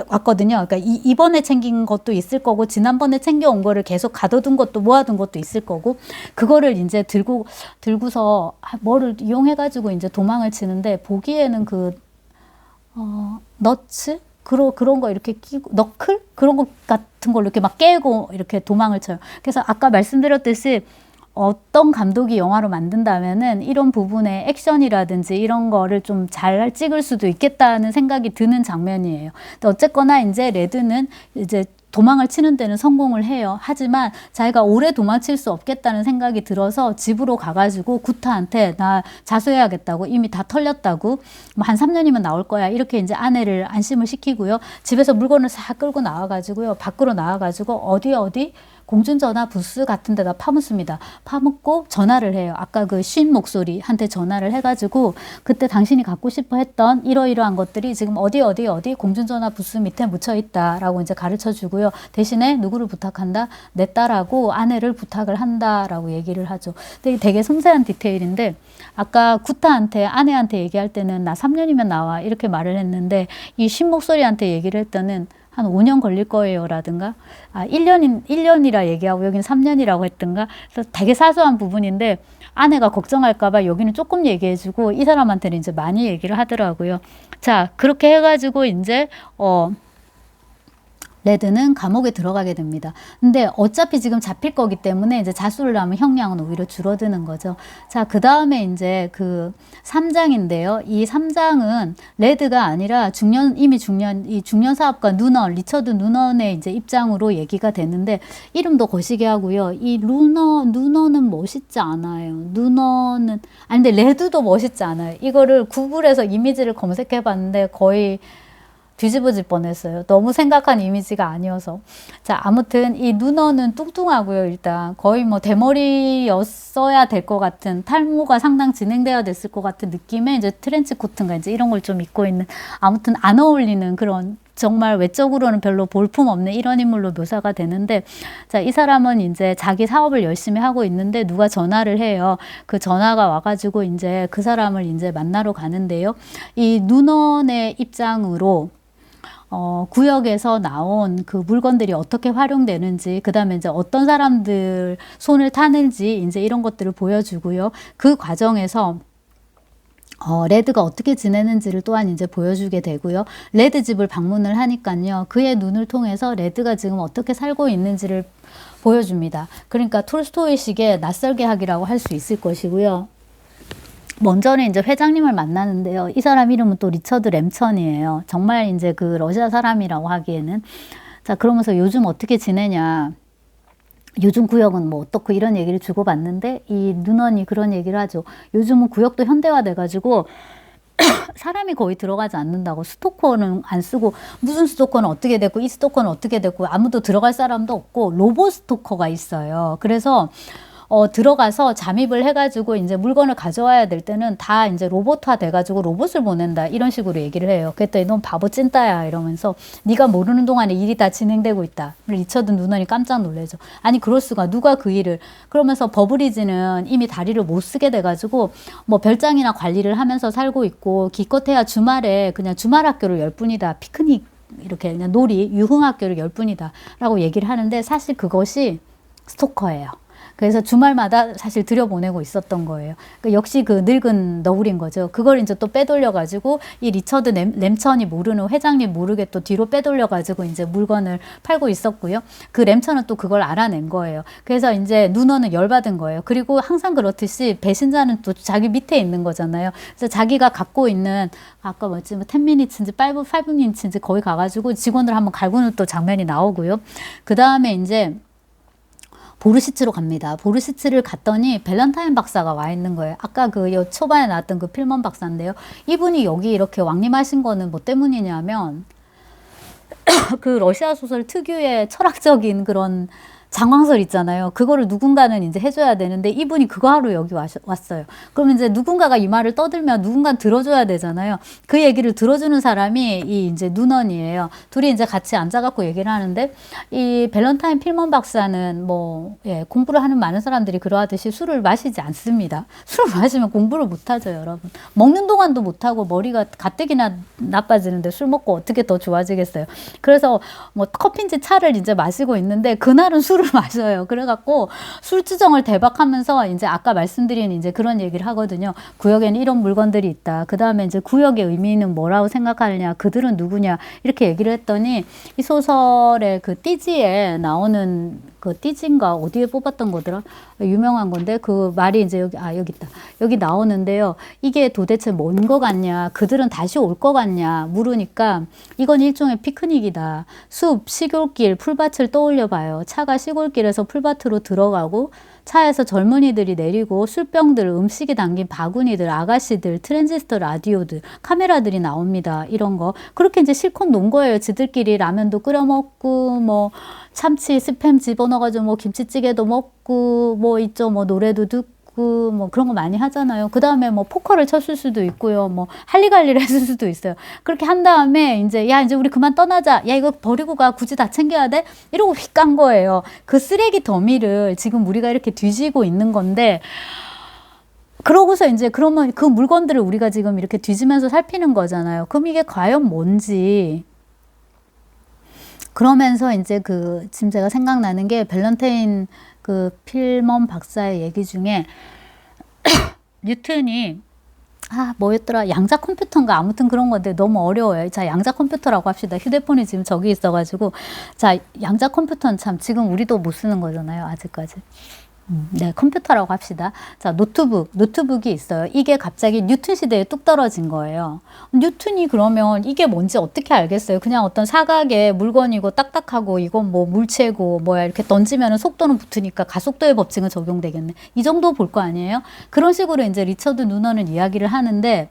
A: 왔거든요. 그러니까 이번에 챙긴 것도 있을 거고, 지난번에 챙겨온 거를 계속 가둬둔 것도 모아둔 것도 있을 거고, 그거를 이제 들고서 뭐를 이용해가지고 이제 도망을 치는데, 보기에는 너츠? 그런 거 이렇게 끼고, 너클? 그런 것 같은 걸로 이렇게 막 깨고 이렇게 도망을 쳐요. 그래서 아까 말씀드렸듯이 어떤 감독이 영화로 만든다면은 이런 부분의 액션이라든지 이런 거를 좀 잘 찍을 수도 있겠다는 생각이 드는 장면이에요. 근데 어쨌거나 이제 레드는 이제 도망을 치는 데는 성공을 해요. 하지만 자기가 오래 도망칠 수 없겠다는 생각이 들어서 집으로 가가지고 구타한테 나 자수해야겠다고, 이미 다 털렸다고, 뭐 한 3년이면 나올 거야, 이렇게 이제 아내를 안심을 시키고요. 집에서 물건을 싹 끌고 나와가지고요. 밖으로 나와가지고 어디 공중전화 부스 같은 데다 파묻습니다. 파묻고 전화를 해요. 아까 그 쉰 목소리한테 전화를 해가지고 그때 당신이 갖고 싶어 했던 이러이러한 것들이 지금 어디 공중전화 부스 밑에 묻혀 있다라고 이제 가르쳐 주고요. 대신에 누구를 부탁한다? 내 딸하고 아내를 부탁을 한다라고 얘기를 하죠. 되게 섬세한 디테일인데 아까 구타한테 아내한테 얘기할 때는 나 3년이면 나와 이렇게 말을 했는데 이 쉰 목소리한테 얘기를 할 때는 한 5년 걸릴 거예요 라든가 1년이라 얘기하고 여기는 3년이라고 했던가 그래서 되게 사소한 부분인데 아내가 걱정할까봐 여기는 조금 얘기해주고 이 사람한테는 이제 많이 얘기를 하더라고요. 자, 그렇게 해가지고 이제 레드는 감옥에 들어가게 됩니다. 근데 어차피 지금 잡힐 거기 때문에 이제 자수를 하면 형량은 오히려 줄어드는 거죠. 자, 그 다음에 이제 그 3장인데요. 이 3장은 레드가 아니라 이미 이 중년 사업가 리처드 누넌의 이제 입장으로 얘기가 되는데 이름도 거시기 하고요. 이 누넌은 멋있지 않아요. 근데 레드도 멋있지 않아요. 이거를 구글에서 이미지를 검색해 봤는데 거의 뒤집어질 뻔했어요. 너무 생각한 이미지가 아니어서. 자, 아무튼 이 누너는 뚱뚱하고요. 일단 거의 뭐 대머리였어야 될 것 같은 탈모가 상당 진행되어야 됐을 것 같은 느낌의 이제 트렌치 코트인가 이제 이런 걸 좀 입고 있는 아무튼 안 어울리는 그런 정말 외적으로는 별로 볼품 없는 이런 인물로 묘사가 되는데 자, 이 사람은 이제 자기 사업을 열심히 하고 있는데 누가 전화를 해요. 그 전화가 와가지고 이제 그 사람을 이제 만나러 가는데요. 이 누넌의 입장으로 구역에서 나온 그 물건들이 어떻게 활용되는지, 그 다음에 이제 어떤 사람들 손을 타는지, 이제 이런 것들을 보여주고요. 그 과정에서 레드가 어떻게 지내는지를 또한 이제 보여주게 되고요. 레드 집을 방문을 하니까요. 그의 눈을 통해서 레드가 지금 어떻게 살고 있는지를 보여줍니다. 그러니까 톨스토이식의 낯설게 하기라고 할 수 있을 것이고요. 먼저는 이제 회장님을 만나는데요. 이 사람 이름은 또 리처드 램천이에요. 정말 이제 그 러시아 사람이라고 하기에는. 자, 그러면서 요즘 어떻게 지내냐. 요즘 구역은 뭐 어떻고 이런 얘기를 주고받는데 이 누넌이 그런 얘기를 하죠. 요즘은 구역도 현대화돼가지고 사람이 거의 들어가지 않는다고. 스토커는 안 쓰고 무슨 스토커는 어떻게 됐고 이 스토커는 어떻게 됐고 아무도 들어갈 사람도 없고 로봇 스토커가 있어요. 그래서 들어가서 잠입을 해가지고 이제 물건을 가져와야 될 때는 다 이제 로봇화 돼가지고 로봇을 보낸다 이런 식으로 얘기를 해요. 그랬더니 넌 바보 찐따야 이러면서 네가 모르는 동안에 일이 다 진행되고 있다. 리처드 누넌이 깜짝 놀래죠. 아니 그럴 수가 누가 그 일을 그러면서 버브리지는 이미 다리를 못 쓰게 돼가지고 뭐 별장이나 관리를 하면서 살고 있고 기껏해야 주말에 그냥 주말 학교를 열 뿐이다. 피크닉 이렇게 그냥 놀이 유흥학교를 열 뿐이다 라고 얘기를 하는데 사실 그것이 스토커예요. 그래서 주말마다 사실 들여보내고 있었던 거예요. 그러니까 역시 그 늙은 너구리인 거죠. 그걸 이제 또 빼돌려가지고 이 리처드 램천이 모르는 회장님 모르게 또 뒤로 빼돌려가지고 이제 물건을 팔고 있었고요. 그 램천은 또 그걸 알아낸 거예요. 그래서 이제 누너는 열받은 거예요. 그리고 항상 그렇듯이 배신자는 또 자기 밑에 있는 거잖아요. 그래서 자기가 갖고 있는 아까 뭐지 뭐 10미니츠인지 5미니츠인지 거기 가가지고 직원들 한번 갈구는 또 장면이 나오고요. 그 다음에 이제 보르시츠로 갑니다. 보르시츠를 갔더니 밸런타인 박사가 와 있는 거예요. 아까 그 초반에 나왔던 그 필먼 박사인데요. 이분이 여기 이렇게 왕림하신 거는 뭐 때문이냐면 그 러시아 소설 특유의 철학적인 그런 장황설 있잖아요. 그거를 누군가는 이제 해줘야 되는데 이분이 그거 하러 여기 왔어요. 그러면 이제 누군가가 이 말을 떠들면 누군가는 들어줘야 되잖아요. 그 얘기를 들어주는 사람이 이 이제 누넌이에요. 둘이 이제 같이 앉아갖고 얘기를 하는데 이 밸런타인 필먼 박사는 뭐 공부를 하는 많은 사람들이 그러하듯이 술을 마시지 않습니다. 술을 마시면 공부를 못하죠, 여러분. 먹는 동안도 못하고 머리가 가뜩이나 나빠지는데 술 먹고 어떻게 더 좋아지겠어요. 그래서 뭐 커피인지 차를 이제 마시고 있는데 그날은 술을 마셔요. 그래갖고 술주정을 대박하면서 이제 아까 말씀드린 이제 그런 얘기를 하거든요. 구역에는 이런 물건들이 있다. 그 다음에 이제 구역의 의미는 뭐라고 생각하느냐. 그들은 누구냐. 이렇게 얘기를 했더니 이 소설의 그 띠지에 나오는 그 띠지인가 어디에 뽑았던 거더라. 유명한 건데 그 말이 이제 여기 있다. 여기 나오는데요. 이게 도대체 뭔 거 같냐. 그들은 다시 올 거 같냐. 물으니까 이건 일종의 피크닉이다. 숲, 시골길, 풀밭을 떠올려 봐요. 차가 시골길에서 풀밭으로 들어가고 차에서 젊은이들이 내리고 술병들, 음식이 담긴 바구니들, 아가씨들, 트랜지스터 라디오들, 카메라들이 나옵니다. 이런 거. 그렇게 이제 실컷 논 거예요. 지들끼리 라면도 끓여 먹고 뭐 참치 스팸 집어넣어가지고 뭐 김치찌개도 먹고 뭐 있죠. 뭐 노래도 듣고 뭐 그런 거 많이 하잖아요. 그 다음에 뭐 포커를 쳤을 수도 있고요. 뭐 할리갈리를 했을 수도 있어요. 그렇게 한 다음에 이제 야 이제 우리 그만 떠나자. 야 이거 버리고 가. 굳이 다 챙겨야 돼? 이러고 휙 간 거예요. 그 쓰레기 더미를 지금 우리가 이렇게 뒤지고 있는 건데 그러고서 이제 그러면 그 물건들을 우리가 지금 이렇게 뒤지면서 살피는 거잖아요. 그럼 이게 과연 뭔지. 그러면서 이제 지금 제가 생각나는 게 밸런테인 필먼 박사의 얘기 중에 뉴턴이 뭐였더라? 양자 컴퓨터인가? 아무튼 그런 건데 너무 어려워요. 자, 양자 컴퓨터라고 합시다. 휴대폰이 지금 저기 있어가지고. 자, 양자 컴퓨터는 참 지금 우리도 못 쓰는 거잖아요. 아직까지. 네, 컴퓨터라고 합시다. 자, 노트북이 있어요. 이게 갑자기 뉴턴 시대에 뚝 떨어진 거예요. 뉴턴이 그러면 이게 뭔지 어떻게 알겠어요? 그냥 어떤 사각의 물건이고 딱딱하고 이건 뭐 물체고 뭐야 이렇게 던지면 속도는 붙으니까 가속도의 법칙은 적용되겠네. 이 정도 볼 거 아니에요? 그런 식으로 이제 리처드 누넌은 이야기를 하는데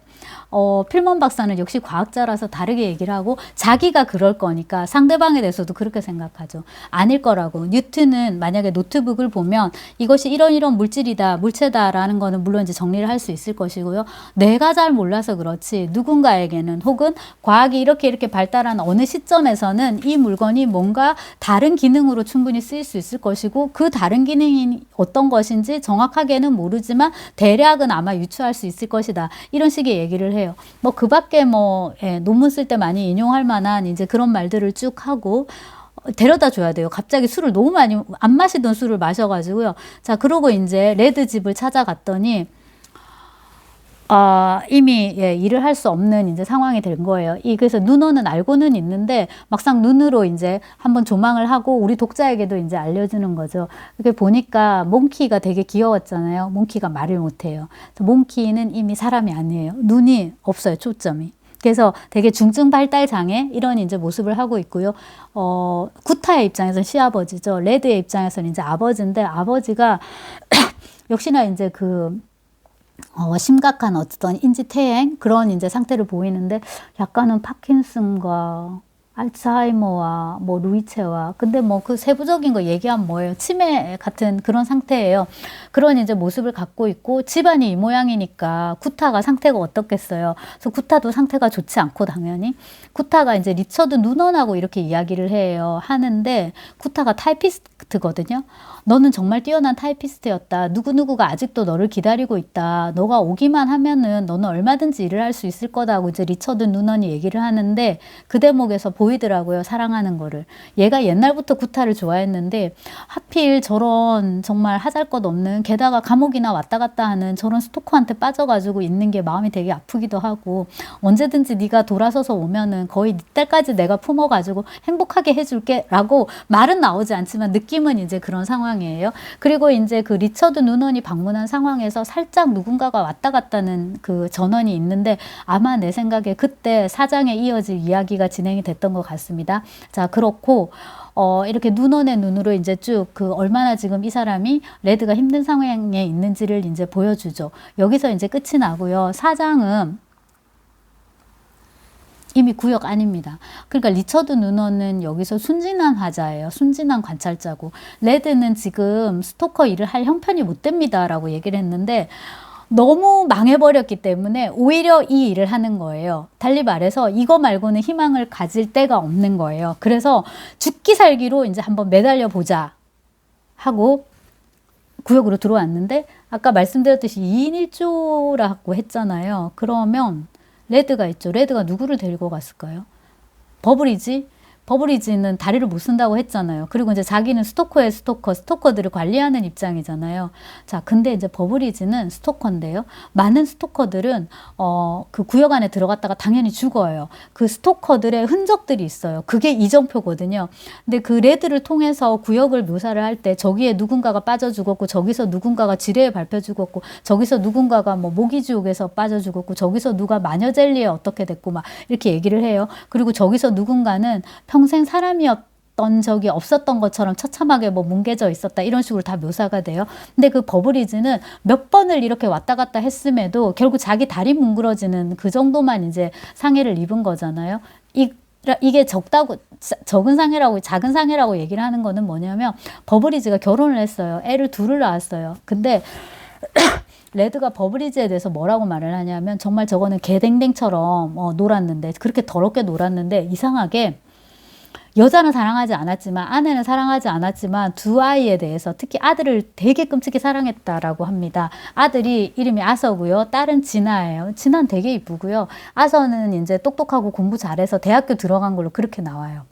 A: 필먼 박사는 역시 과학자라서 다르게 얘기를 하고 자기가 그럴 거니까 상대방에 대해서도 그렇게 생각하죠. 아닐 거라고. 뉴턴은 만약에 노트북을 보면 이것이 이런 물질이다, 물체다라는 거는 물론 이제 정리를 할 수 있을 것이고요. 내가 잘 몰라서 그렇지 누군가에게는 혹은 과학이 이렇게 발달한 어느 시점에서는 이 물건이 뭔가 다른 기능으로 충분히 쓰일 수 있을 것이고 그 다른 기능이 어떤 것인지 정확하게는 모르지만 대략은 아마 유추할 수 있을 것이다. 이런 식의 얘기를 해요. 뭐 그 밖에 논문 쓸 때 많이 인용할 만한 이제 그런 말들을 쭉 하고 데려다 줘야 돼요. 갑자기 술을 너무 많이 안 마시던 술을 마셔가지고요. 자, 그러고 이제 레드 집을 찾아갔더니 이미 일을 할 수 없는 이제 상황이 된 거예요. 그래서 누너는 알고는 있는데 막상 눈으로 이제 한번 조망을 하고 우리 독자에게도 이제 알려주는 거죠. 이렇게 보니까 몽키가 되게 귀여웠잖아요. 몽키가 말을 못해요. 몽키는 이미 사람이 아니에요. 눈이 없어요. 초점이. 그래서 되게 중증 발달 장애 이런 이제 모습을 하고 있고요. 구타의 입장에서는 시아버지죠. 레드의 입장에서는 이제 아버지인데 아버지가 역시나 이제 심각한 어떤 인지퇴행 그런 이제 상태를 보이는데 약간은 파킨슨과 알츠하이머와 뭐 루이체와 근데 뭐 그 세부적인 거 얘기하면 뭐예요? 치매 같은 그런 상태예요. 그런 이제 모습을 갖고 있고 집안이 이 모양이니까 구타가 상태가 어떻겠어요? 그래서 구타도 상태가 좋지 않고 당연히 구타가 이제 리처드 누넌하고 이렇게 이야기를 해요. 하는데 구타가 타이피스트거든요. 너는 정말 뛰어난 타이피스트였다. 누구누구가 아직도 너를 기다리고 있다. 너가 오기만 하면은 너는 얼마든지 일을 할 수 있을 거다고 이제 리처드 누넌이 얘기를 하는데 그 대목에서 보이더라고요. 사랑하는 거를. 얘가 옛날부터 구타를 좋아했는데 하필 저런 정말 하잘것없는 게다가 감옥이나 왔다 갔다 하는 저런 스토커한테 빠져가지고 있는 게 마음이 되게 아프기도 하고 언제든지 네가 돌아서서 오면은 거의 네 딸까지 내가 품어가지고 행복하게 해줄게 라고 말은 나오지 않지만 느낌은 이제 그런 상황이에요. 그리고 이제 그 리처드 누넌이 방문한 상황에서 살짝 누군가가 왔다 갔다는 그 전원이 있는데 아마 내 생각에 그때 사장에 이어질 이야기가 진행이 됐던 것 같습니다. 자, 그렇고 이렇게 누넌의 눈으로 이제 쭉 얼마나 지금 이 사람이 레드가 힘든 상황에 있는지를 이제 보여주죠. 여기서 이제 끝이 나고요. 사장은 이미 구역 아닙니다. 그러니까 리처드 누넌은 여기서 순진한 화자예요. 순진한 관찰자고 레드는 지금 스토커 일을 할 형편이 못 됩니다 라고 얘기를 했는데 너무 망해버렸기 때문에 오히려 이 일을 하는 거예요. 달리 말해서 이거 말고는 희망을 가질 데가 없는 거예요. 그래서 죽기 살기로 이제 한번 매달려 보자 하고 구역으로 들어왔는데 아까 말씀드렸듯이 2인 1조라고 했잖아요. 그러면 레드가 있죠. 레드가 누구를 데리고 갔을까요? 버브리지는 다리를 못 쓴다고 했잖아요. 그리고 이제 자기는 스토커의 스토커들을 관리하는 입장이잖아요. 자, 근데 이제 버브리지는 스토커인데요. 많은 스토커들은 그 구역 안에 들어갔다가 당연히 죽어요. 그 스토커들의 흔적들이 있어요. 그게 이정표거든요. 근데 그 레드를 통해서 구역을 묘사를 할 때 저기에 누군가가 빠져 죽었고 저기서 누군가가 지뢰에 밟혀 죽었고 저기서 누군가가 뭐 모기지옥에서 빠져 죽었고 저기서 누가 마녀젤리에 어떻게 됐고 막 이렇게 얘기를 해요. 그리고 저기서 누군가는 평생 사람이었던 적이 없었던 것처럼 처참하게 뭐 뭉개져 있었다 이런 식으로 다 묘사가 돼요. 근데 그 버브리즈는 몇 번을 이렇게 왔다 갔다 했음에도 결국 자기 다리 뭉그러지는 그 정도만 이제 상해를 입은 거잖아요. 이게 적은 상해라고, 작은 상해라고 얘기를 하는 거는 뭐냐면, 버블리즈가 결혼을 했어요. 애를 둘을 낳았어요. 근데 레드가 버블리즈에 대해서 뭐라고 말을 하냐면, 정말 저거는 개댕댕처럼 놀았는데, 그렇게 더럽게 놀았는데, 이상하게 여자는 사랑하지 않았지만, 아내는 사랑하지 않았지만, 두 아이에 대해서, 특히 아들을 되게 끔찍히 사랑했다라고 합니다. 아들이 이름이 아서고요. 딸은 진아예요. 진아는 되게 이쁘고요. 아서는 이제 똑똑하고 공부 잘해서 대학교 들어간 걸로 그렇게 나와요.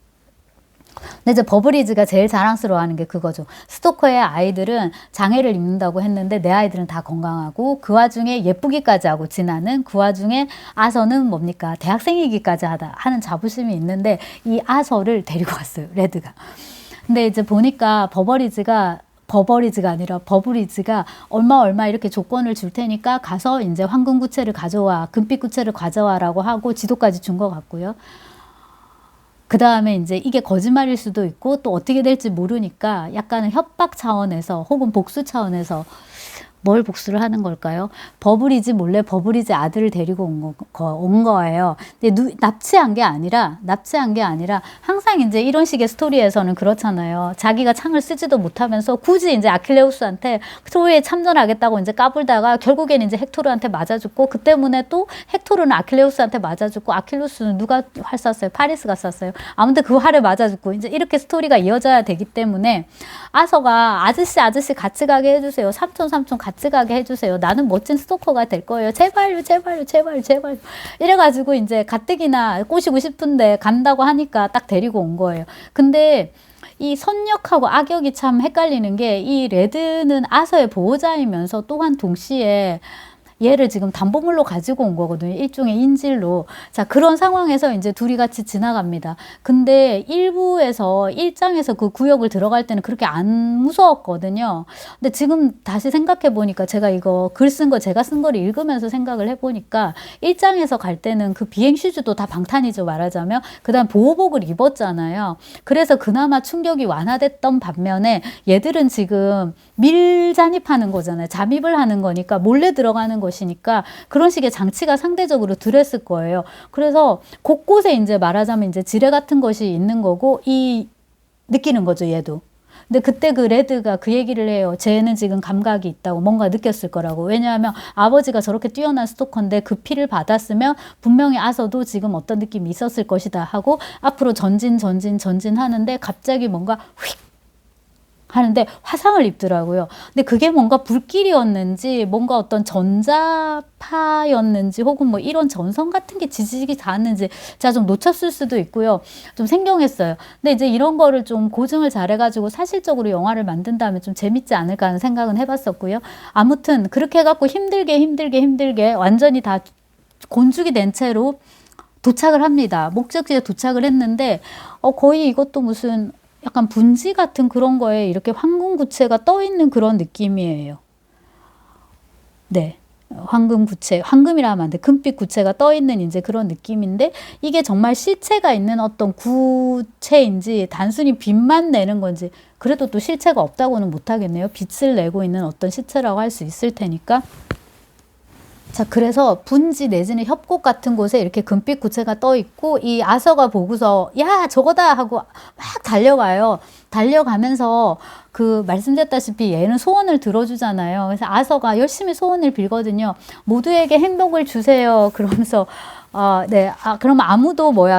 A: 근데 이제 버블리즈가 제일 자랑스러워하는 게 그거죠. 스토커의 아이들은 장애를 입는다고 했는데 내 아이들은 다 건강하고, 그 와중에 예쁘기까지 하고, 진아는 그 와중에, 아서는 뭡니까, 대학생이기까지 하는 자부심이 있는데, 이 아서를 데리고 왔어요, 레드가. 근데 이제 보니까 버블리즈가 아니라 버블리즈가 얼마 이렇게 조건을 줄 테니까 가서 이제 황금 구체를 가져와, 금빛 구체를 가져와라고 하고 지도까지 준 것 같고요. 그 다음에 이제 이게 거짓말일 수도 있고 또 어떻게 될지 모르니까 약간은 협박 차원에서 혹은 복수 차원에서 뭘 복수를 하는 걸까요? 버블리즈 몰래 버블리즈 아들을 데리고 온 거예요. 근데 납치한 게 아니라 항상 이제 이런 식의 스토리에서는 그렇잖아요. 자기가 창을 쓰지도 못하면서 굳이 이제 아킬레우스한테 트로이에 참전하겠다고 이제 까불다가 결국엔 이제 헥토르한테 맞아 죽고, 그 때문에 또 헥토르는 아킬레우스한테 맞아 죽고, 아킬레우스는 누가 활 쐈어요? 파리스가 쐈어요. 아무튼 그 활을 맞아 죽고, 이제 이렇게 스토리가 이어져야 되기 때문에 아서가 아저씨 같이 가게 해주세요. 삼촌 같이 가게 해주세요. 나는 멋진 스토커가 될 거예요. 제발요. 이래가지고 이제 가뜩이나 꼬시고 싶은데 간다고 하니까 딱 데리고 온 거예요. 근데 이 선역하고 악역이 참 헷갈리는 게, 이 레드는 아서의 보호자이면서 또한 동시에 얘를 지금 담보물로 가지고 온 거거든요. 일종의 인질로. 자, 그런 상황에서 이제 둘이 같이 지나갑니다. 근데 1장에서 그 구역을 들어갈 때는 그렇게 안 무서웠거든요. 근데 지금 다시 생각해 보니까, 제가 이거 제가 쓴 거를 읽으면서 생각을 해 보니까, 1장에서 갈 때는 그 비행 슈즈도 다 방탄이죠, 말하자면. 그 다음 보호복을 입었잖아요. 그래서 그나마 충격이 완화됐던 반면에, 얘들은 지금 밀잔입하는 거잖아요. 잠입을 하는 거니까, 몰래 들어가는 것이니까 그런 식의 장치가 상대적으로 덜했을 거예요. 그래서 곳곳에 이제 말하자면 이제 지뢰 같은 것이 있는 거고, 느끼는 거죠, 얘도. 근데 그때 그 레드가 그 얘기를 해요. 쟤는 지금 감각이 있다고, 뭔가 느꼈을 거라고. 왜냐하면 아버지가 저렇게 뛰어난 스토커인데 그 피를 받았으면 분명히 아서도 지금 어떤 느낌이 있었을 것이다 하고, 앞으로 전진 하는데 갑자기 뭔가 휙 하는데 화상을 입더라고요. 근데 그게 뭔가 불길이었는지, 뭔가 어떤 전자파였는지, 혹은 뭐 이런 전선 같은 게 지지직이 닿았는지 제가 좀 놓쳤을 수도 있고요. 좀 생경했어요. 근데 이제 이런 거를 좀 고증을 잘해가지고 사실적으로 영화를 만든다면 좀 재밌지 않을까 하는 생각은 해봤었고요. 아무튼 그렇게 해갖고 힘들게 완전히 다 곤죽이 된 채로 도착을 합니다. 목적지에 도착을 했는데 거의 이것도 무슨 약간 분지 같은 그런 거에 이렇게 황금 구체가 떠 있는 그런 느낌이에요. 네. 황금이라 하면 안 돼. 금빛 구체가 떠 있는 이제 그런 느낌인데, 이게 정말 실체가 있는 어떤 구체인지 단순히 빛만 내는 건지, 그래도 또 실체가 없다고는 못 하겠네요. 빛을 내고 있는 어떤 시체라고 할 수 있을 테니까. 자, 그래서 분지 내지는 협곡 같은 곳에 이렇게 금빛 구체가 떠 있고, 이 아서가 보고서 야, 저거다 하고 막 달려가요. 달려가면서 말씀드렸다시피 얘는 소원을 들어주잖아요. 그래서 아서가 열심히 소원을 빌거든요. 모두에게 행복을 주세요. 그러면서 네. 그러면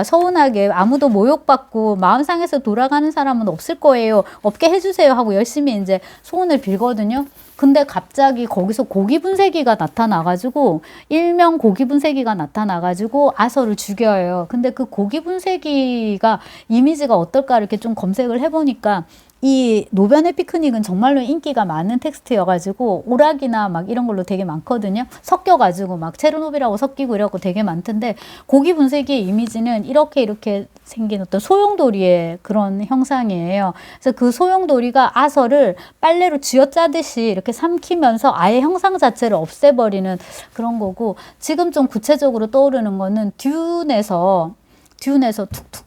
A: 서운하게 아무도 모욕받고 마음 상해서 돌아가는 사람은 없을 거예요. 없게 해주세요 하고 열심히 이제 소원을 빌거든요. 근데 갑자기 거기서 고기분쇄기가 나타나가지고, 일명 고기분쇄기가 나타나가지고 아서를 죽여요. 근데 그 고기분쇄기가 이미지가 어떨까 이렇게 좀 검색을 해보니까, 이 노변의 피크닉은 정말로 인기가 많은 텍스트여가지고 오락이나 막 이런 걸로 되게 많거든요. 섞여가지고 막 체르노빌하고 섞이고 이러고 되게 많던데, 고기 분쇄기의 이미지는 이렇게 생긴 어떤 소용돌이의 그런 형상이에요. 그래서 그 소용돌이가 아서를 빨래로 쥐어짜듯이 이렇게 삼키면서 아예 형상 자체를 없애버리는 그런 거고, 지금 좀 구체적으로 떠오르는 거는 듀운에서 툭툭툭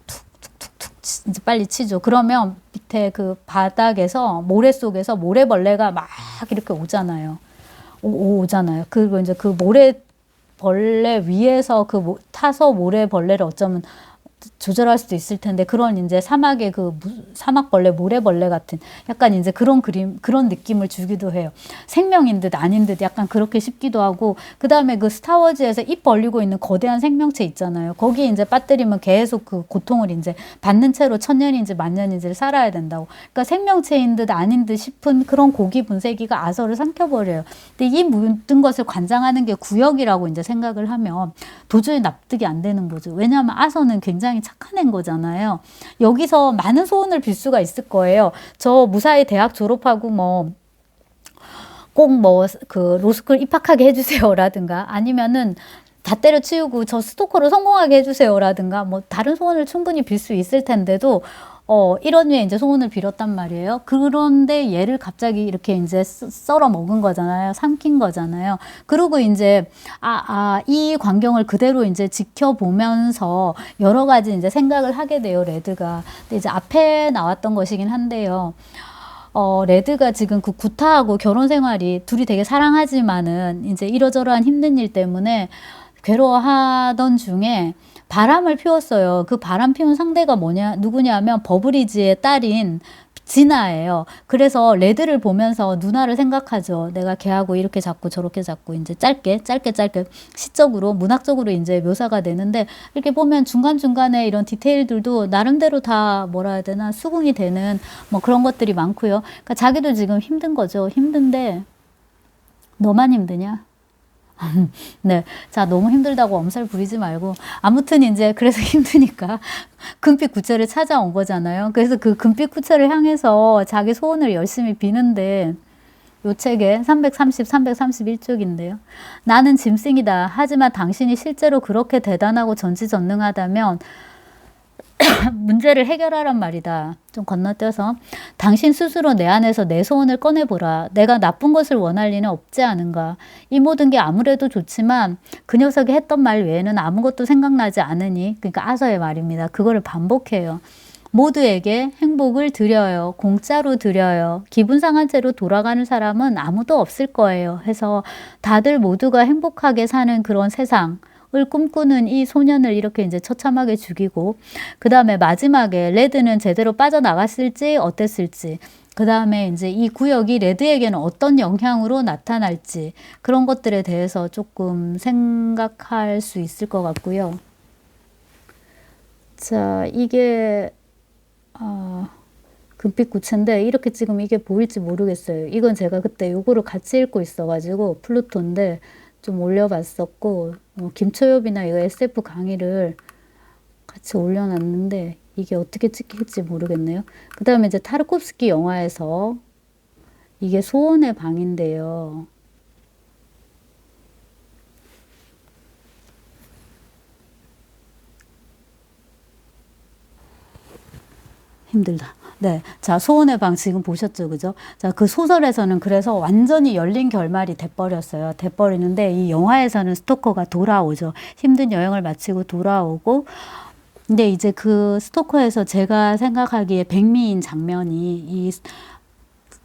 A: 이제 빨리 치죠. 그러면 밑에 그 바닥에서 모래 속에서 모래벌레가 막 이렇게 오잖아요. 오잖아요. 그리고 이제 그 모래벌레 위에서 타서 모래벌레를 어쩌면 조절할 수도 있을 텐데 그런 이제 사막의 그 사막벌레, 모래벌레 같은 약간 이제 그런 그림, 그런 느낌을 주기도 해요. 생명인 듯 아닌 듯 약간 그렇게 싶기도 하고, 그 다음에 그 스타워즈에서 입 벌리고 있는 거대한 생명체 있잖아요. 거기에 이제 빠뜨리면 계속 그 고통을 이제 받는 채로 천년인지 만년인지를 살아야 된다고. 그러니까 생명체인 듯 아닌 듯 싶은 그런 고기 분쇄기가 아서를 삼켜버려요. 근데 이 모든 것을 관장하는 게 구역이라고 이제 생각을 하면 도저히 납득이 안 되는 거죠. 왜냐하면 아서는 굉장히 착한 애인 거잖아요. 여기서 많은 소원을 빌 수가 있을 거예요. 저 무사히 대학 졸업하고 뭐 꼭 뭐 그 로스쿨 입학하게 해주세요라든가, 아니면은 다 때려치우고 저 스토커로 성공하게 해주세요라든가, 뭐 다른 소원을 충분히 빌 수 있을 텐데도 이런 류의 이제 소원을 빌었단 말이에요. 그런데 얘를 갑자기 이렇게 이제 썰어 먹은 거잖아요. 삼킨 거잖아요. 그리고 이제, 이 광경을 그대로 이제 지켜보면서 여러 가지 이제 생각을 하게 돼요, 레드가. 근데 이제 앞에 나왔던 것이긴 한데요. 레드가 지금 그 구타하고 결혼 생활이 둘이 되게 사랑하지만은 이제 이러저러한 힘든 일 때문에 괴로워하던 중에 바람을 피웠어요. 그 바람 피운 상대가 누구냐면 버브리지의 딸인 진아예요. 그래서 레드를 보면서 누나를 생각하죠. 내가 걔하고 이렇게 잡고 저렇게 잡고 이제 짧게 시적으로 문학적으로 이제 묘사가 되는데, 이렇게 보면 중간중간에 이런 디테일들도 나름대로 다 뭐라 해야 되나 수긍이 되는 뭐 그런 것들이 많고요. 그러니까 자기도 지금 힘든 거죠. 힘든데 너만 힘드냐? 네. 자, 너무 힘들다고 엄살 부리지 말고, 아무튼 이제 그래서 힘드니까 금빛 구체를 찾아온 거잖아요. 그래서 그 금빛 구체를 향해서 자기 소원을 열심히 비는데, 요 책에 330, 331쪽인데요. 나는 짐승이다. 하지만 당신이 실제로 그렇게 대단하고 전지전능하다면 문제를 해결하란 말이다. 좀 건너뛰어서, 당신 스스로 내 안에서 내 소원을 꺼내보라. 내가 나쁜 것을 원할 리는 없지 않은가. 이 모든 게 아무래도 좋지만 그 녀석이 했던 말 외에는 아무것도 생각나지 않으니, 그러니까 아서의 말입니다. 그거를 반복해요. 모두에게 행복을 드려요. 공짜로 드려요. 기분 상한 채로 돌아가는 사람은 아무도 없을 거예요. 해서 다들 모두가 행복하게 사는 그런 세상 을 꿈꾸는 이 소년을 이렇게 이제 처참하게 죽이고, 그 다음에 마지막에 레드는 제대로 빠져나갔을지 어땠을지, 그 다음에 이제 이 구역이 레드에게는 어떤 영향으로 나타날지, 그런 것들에 대해서 조금 생각할 수 있을 것 같고요. 자, 이게 금빛 구체인데 이렇게 지금 이게 보일지 모르겠어요. 이건 제가 그때 요거를 같이 읽고 있어가지고 플루토인데 좀 올려봤었고, 김초엽이나 이거 SF 강의를 같이 올려놨는데 이게 어떻게 찍힐지 모르겠네요. 그 다음에 이제 타르코프스키 영화에서 이게 소원의 방인데요. 힘들다. 네. 자, 소원의 방 지금 보셨죠? 그죠? 자, 그 소설에서는 그래서 완전히 열린 결말이 돼버렸어요. 돼버리는데 이 영화에서는 스토커가 돌아오죠. 힘든 여행을 마치고 돌아오고, 근데 이제 그 스토커에서 제가 생각하기에 백미인 장면이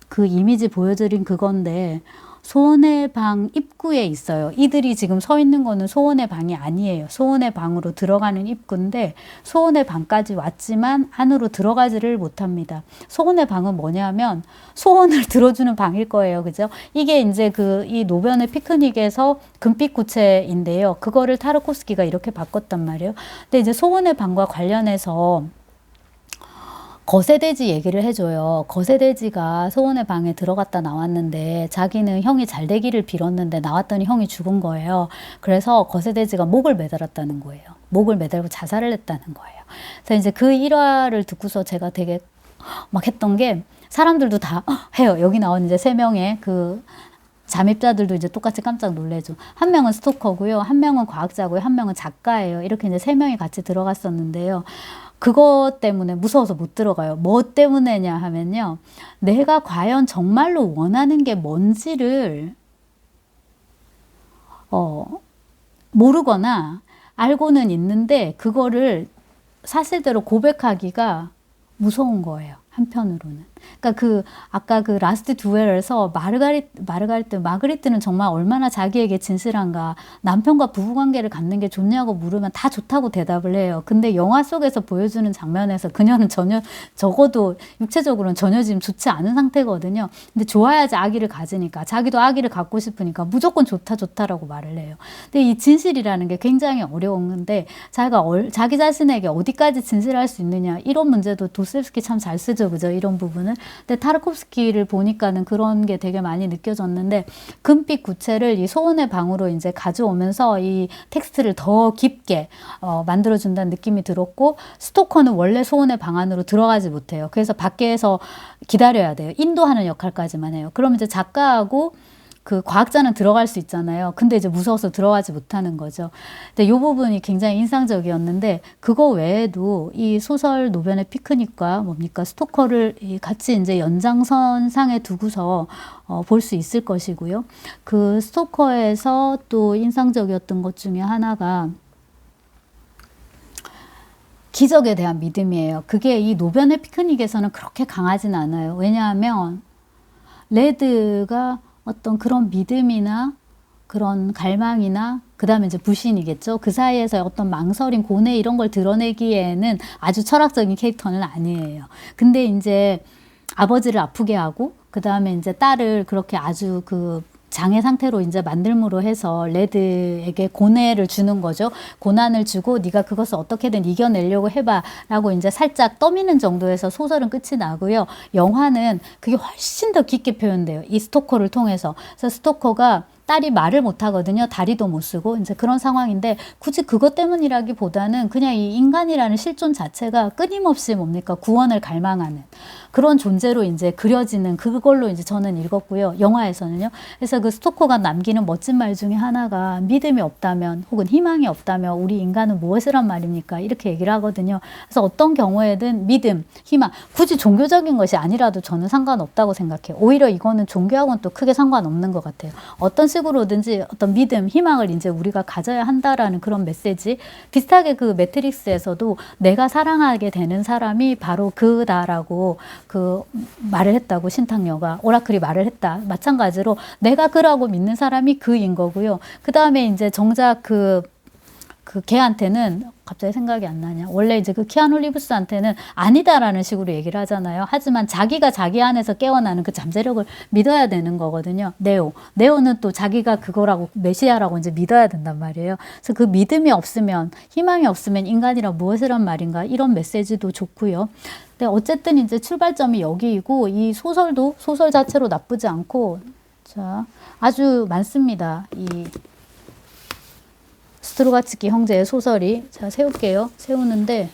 A: 그 이미지 보여드린 그건데, 소원의 방 입구에 있어요. 이들이 지금 서 있는 거는 소원의 방이 아니에요. 소원의 방으로 들어가는 입구인데 소원의 방까지 왔지만 안으로 들어가지를 못합니다. 소원의 방은 뭐냐면 소원을 들어주는 방일 거예요. 그죠? 이게 이제 이 노변의 피크닉에서 금빛 구체인데요. 그거를 타르코스키가 이렇게 바꿨단 말이에요. 근데 이제 소원의 방과 관련해서 거세돼지 얘기를 해줘요. 거세돼지가 소원의 방에 들어갔다 나왔는데 자기는 형이 잘 되기를 빌었는데 나왔더니 형이 죽은 거예요. 그래서 거세돼지가 목을 매달았다는 거예요. 목을 매달고 자살을 했다는 거예요. 그래서 이제 그 일화를 듣고서 제가 되게 막 했던 게, 사람들도 다 해요. 여기 나온 이제 3명의 그 잠입자들도 이제 똑같이 깜짝 놀래죠. 한 명은 스토커고요. 한 명은 과학자고요. 한 명은 작가예요. 이렇게 이제 3명이 같이 들어갔었는데요. 그것 때문에 무서워서 못 들어가요. 뭐 때문에냐 하면요. 내가 과연 정말로 원하는 게 뭔지를 모르거나 알고는 있는데 그거를 사실대로 고백하기가 무서운 거예요. 한편으로는. 그러니까 그 아까 그 라스트 듀엘에서 마그리트는 정말 얼마나 자기에게 진실한가, 남편과 부부관계를 갖는 게 좋냐고 물으면 다 좋다고 대답을 해요. 근데 영화 속에서 보여주는 장면에서 그녀는 전혀, 적어도 육체적으로는 전혀 지금 좋지 않은 상태거든요. 근데 좋아야지 아기를 가지니까, 자기도 아기를 갖고 싶으니까 무조건 좋다라고 말을 해요. 근데 이 진실이라는 게 굉장히 어려운 건데, 자기 자신에게 어디까지 진실할 수 있느냐, 이런 문제도 도스토옙스키 참 잘 쓰죠, 그죠? 이런 부분을. 근데 타르코프스키를 보니까는 그런 게 되게 많이 느껴졌는데, 금빛 구체를 이 소원의 방으로 이제 가져오면서 이 텍스트를 더 깊게 만들어준다는 느낌이 들었고, 스토커는 원래 소원의 방 안으로 들어가지 못해요. 그래서 밖에서 기다려야 돼요. 인도하는 역할까지만 해요. 그럼 이제 작가하고 그 과학자는 들어갈 수 있잖아요. 근데 이제 무서워서 들어가지 못하는 거죠. 근데 이 부분이 굉장히 인상적이었는데, 그거 외에도 이 소설 노변의 피크닉과 뭡니까 스토커를 같이 이제 연장선상에 두고서 볼 수 있을 것이고요. 그 스토커에서 또 인상적이었던 것 중에 하나가 기적에 대한 믿음이에요. 그게 이 노변의 피크닉에서는 그렇게 강하진 않아요. 왜냐하면 레드가 어떤 그런 믿음이나 그런 갈망이나 그 다음에 이제 불신이겠죠. 그 사이에서 어떤 망설임, 고뇌 이런 걸 드러내기에는 아주 철학적인 캐릭터는 아니에요. 근데 이제 아버지를 아프게 하고 그 다음에 이제 딸을 그렇게 아주 그 장애 상태로 이제 만들므로 해서 레드에게 고뇌를 주는 거죠. 고난을 주고 네가 그것을 어떻게든 이겨내려고 해봐라고 이제 살짝 떠미는 정도에서 소설은 끝이 나고요. 영화는 그게 훨씬 더 깊게 표현돼요. 이 스토커를 통해서. 그래서 스토커가 딸이 말을 못 하거든요. 다리도 못 쓰고 이제 그런 상황인데, 굳이 그것 때문이라기보다는 그냥 이 인간이라는 실존 자체가 끊임없이 뭡니까 구원을 갈망하는 그런 존재로 이제 그려지는, 그걸로 이제 저는 읽었고요. 영화에서는요. 그래서 그 스토커가 남기는 멋진 말 중에 하나가 믿음이 없다면 혹은 희망이 없다면 우리 인간은 무엇이란 말입니까? 이렇게 얘기를 하거든요. 그래서 어떤 경우에든 믿음, 희망, 굳이 종교적인 것이 아니라도 저는 상관없다고 생각해요. 오히려 이거는 종교하고는 또 크게 상관없는 것 같아요. 어떤 식으로든지 어떤 믿음, 희망을 이제 우리가 가져야 한다라는 그런 메시지. 비슷하게 그 매트릭스에서도 내가 사랑하게 되는 사람이 바로 그다라고 그 말을 했다고, 신탁녀가, 오라클이 말을 했다. 마찬가지로 내가 그라고 믿는 사람이 그인 거고요. 그 다음에 이제 정작 그 걔한테는 갑자기 생각이 안 나냐. 원래 이제 그 키아누 리브스한테는 아니다라는 식으로 얘기를 하잖아요. 하지만 자기가 자기 안에서 깨어나는 그 잠재력을 믿어야 되는 거거든요. 네오는 또 자기가 그거라고, 메시아라고 이제 믿어야 된단 말이에요. 그래서 그 믿음이 없으면, 희망이 없으면 인간이란 무엇이란 말인가, 이런 메시지도 좋고요. 근데 어쨌든 이제 출발점이 여기이고, 이 소설도 소설 자체로 나쁘지 않고, 자, 아주 많습니다. 이 스트로가츠키 형제의 소설이. 제가 세울게요. 세우는데,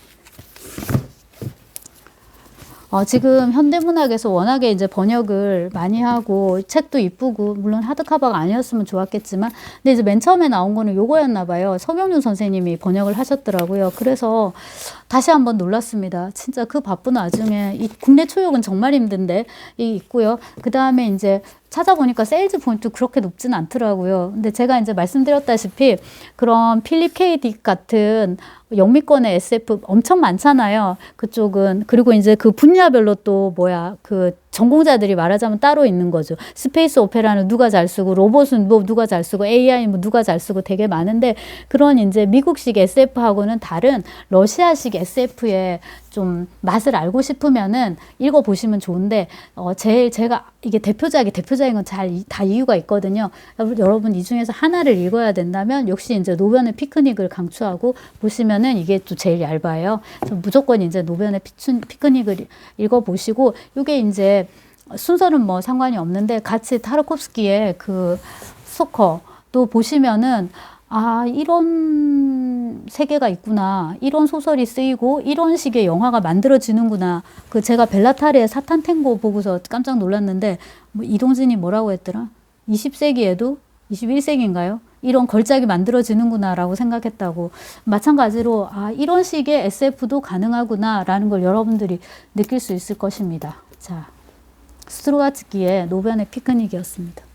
A: 지금 현대문학에서 워낙에 이제 번역을 많이 하고 책도 이쁘고, 물론 하드카바가 아니었으면 좋았겠지만, 근데 이제 맨 처음에 나온 거는 요거였나 봐요. 서경윤 선생님이 번역을 하셨더라고요. 그래서 다시 한번 놀랐습니다. 진짜 그 바쁜 와중에 이 국내 초역은 정말 힘든데 이 있고요. 그 다음에 이제 찾아보니까 세일즈 포인트 그렇게 높진 않더라고요. 근데 제가 이제 말씀드렸다시피 그런 필립 K. 딕 같은 영미권의 SF 엄청 많잖아요. 그쪽은. 그리고 이제 그 분야별로 또 그 전공자들이 말하자면 따로 있는 거죠. 스페이스 오페라는 누가 잘 쓰고, 로봇은 뭐 누가 잘 쓰고, AI 뭐 누가 잘 쓰고 되게 많은데, 그런 이제 미국식 SF하고는 다른 러시아식 SF의 좀 맛을 알고 싶으면은 읽어보시면 좋은데, 제가 이게 대표작인 건 다 이유가 있거든요. 여러분 이 중에서 하나를 읽어야 된다면 역시 이제 노변의 피크닉을 강추하고 보시면은 이게 또 제일 얇아요. 그래서 무조건 이제 노변의 피크닉을 읽어보시고, 이게 이제 순서는 뭐 상관이 없는데 같이 타르코프스키의 그 스토커도 보시면은 이런 세계가 있구나. 이런 소설이 쓰이고 이런 식의 영화가 만들어지는구나. 그 제가 벨라타리의 사탄 탱고 보고서 깜짝 놀랐는데, 뭐 이동진이 뭐라고 했더라? 20세기에도 21세기인가요? 이런 걸작이 만들어지는구나 라고 생각했다고. 마찬가지로 이런 식의 SF도 가능하구나 라는 걸 여러분들이 느낄 수 있을 것입니다. 자, 스트로가츠키의 노변의 피크닉이었습니다.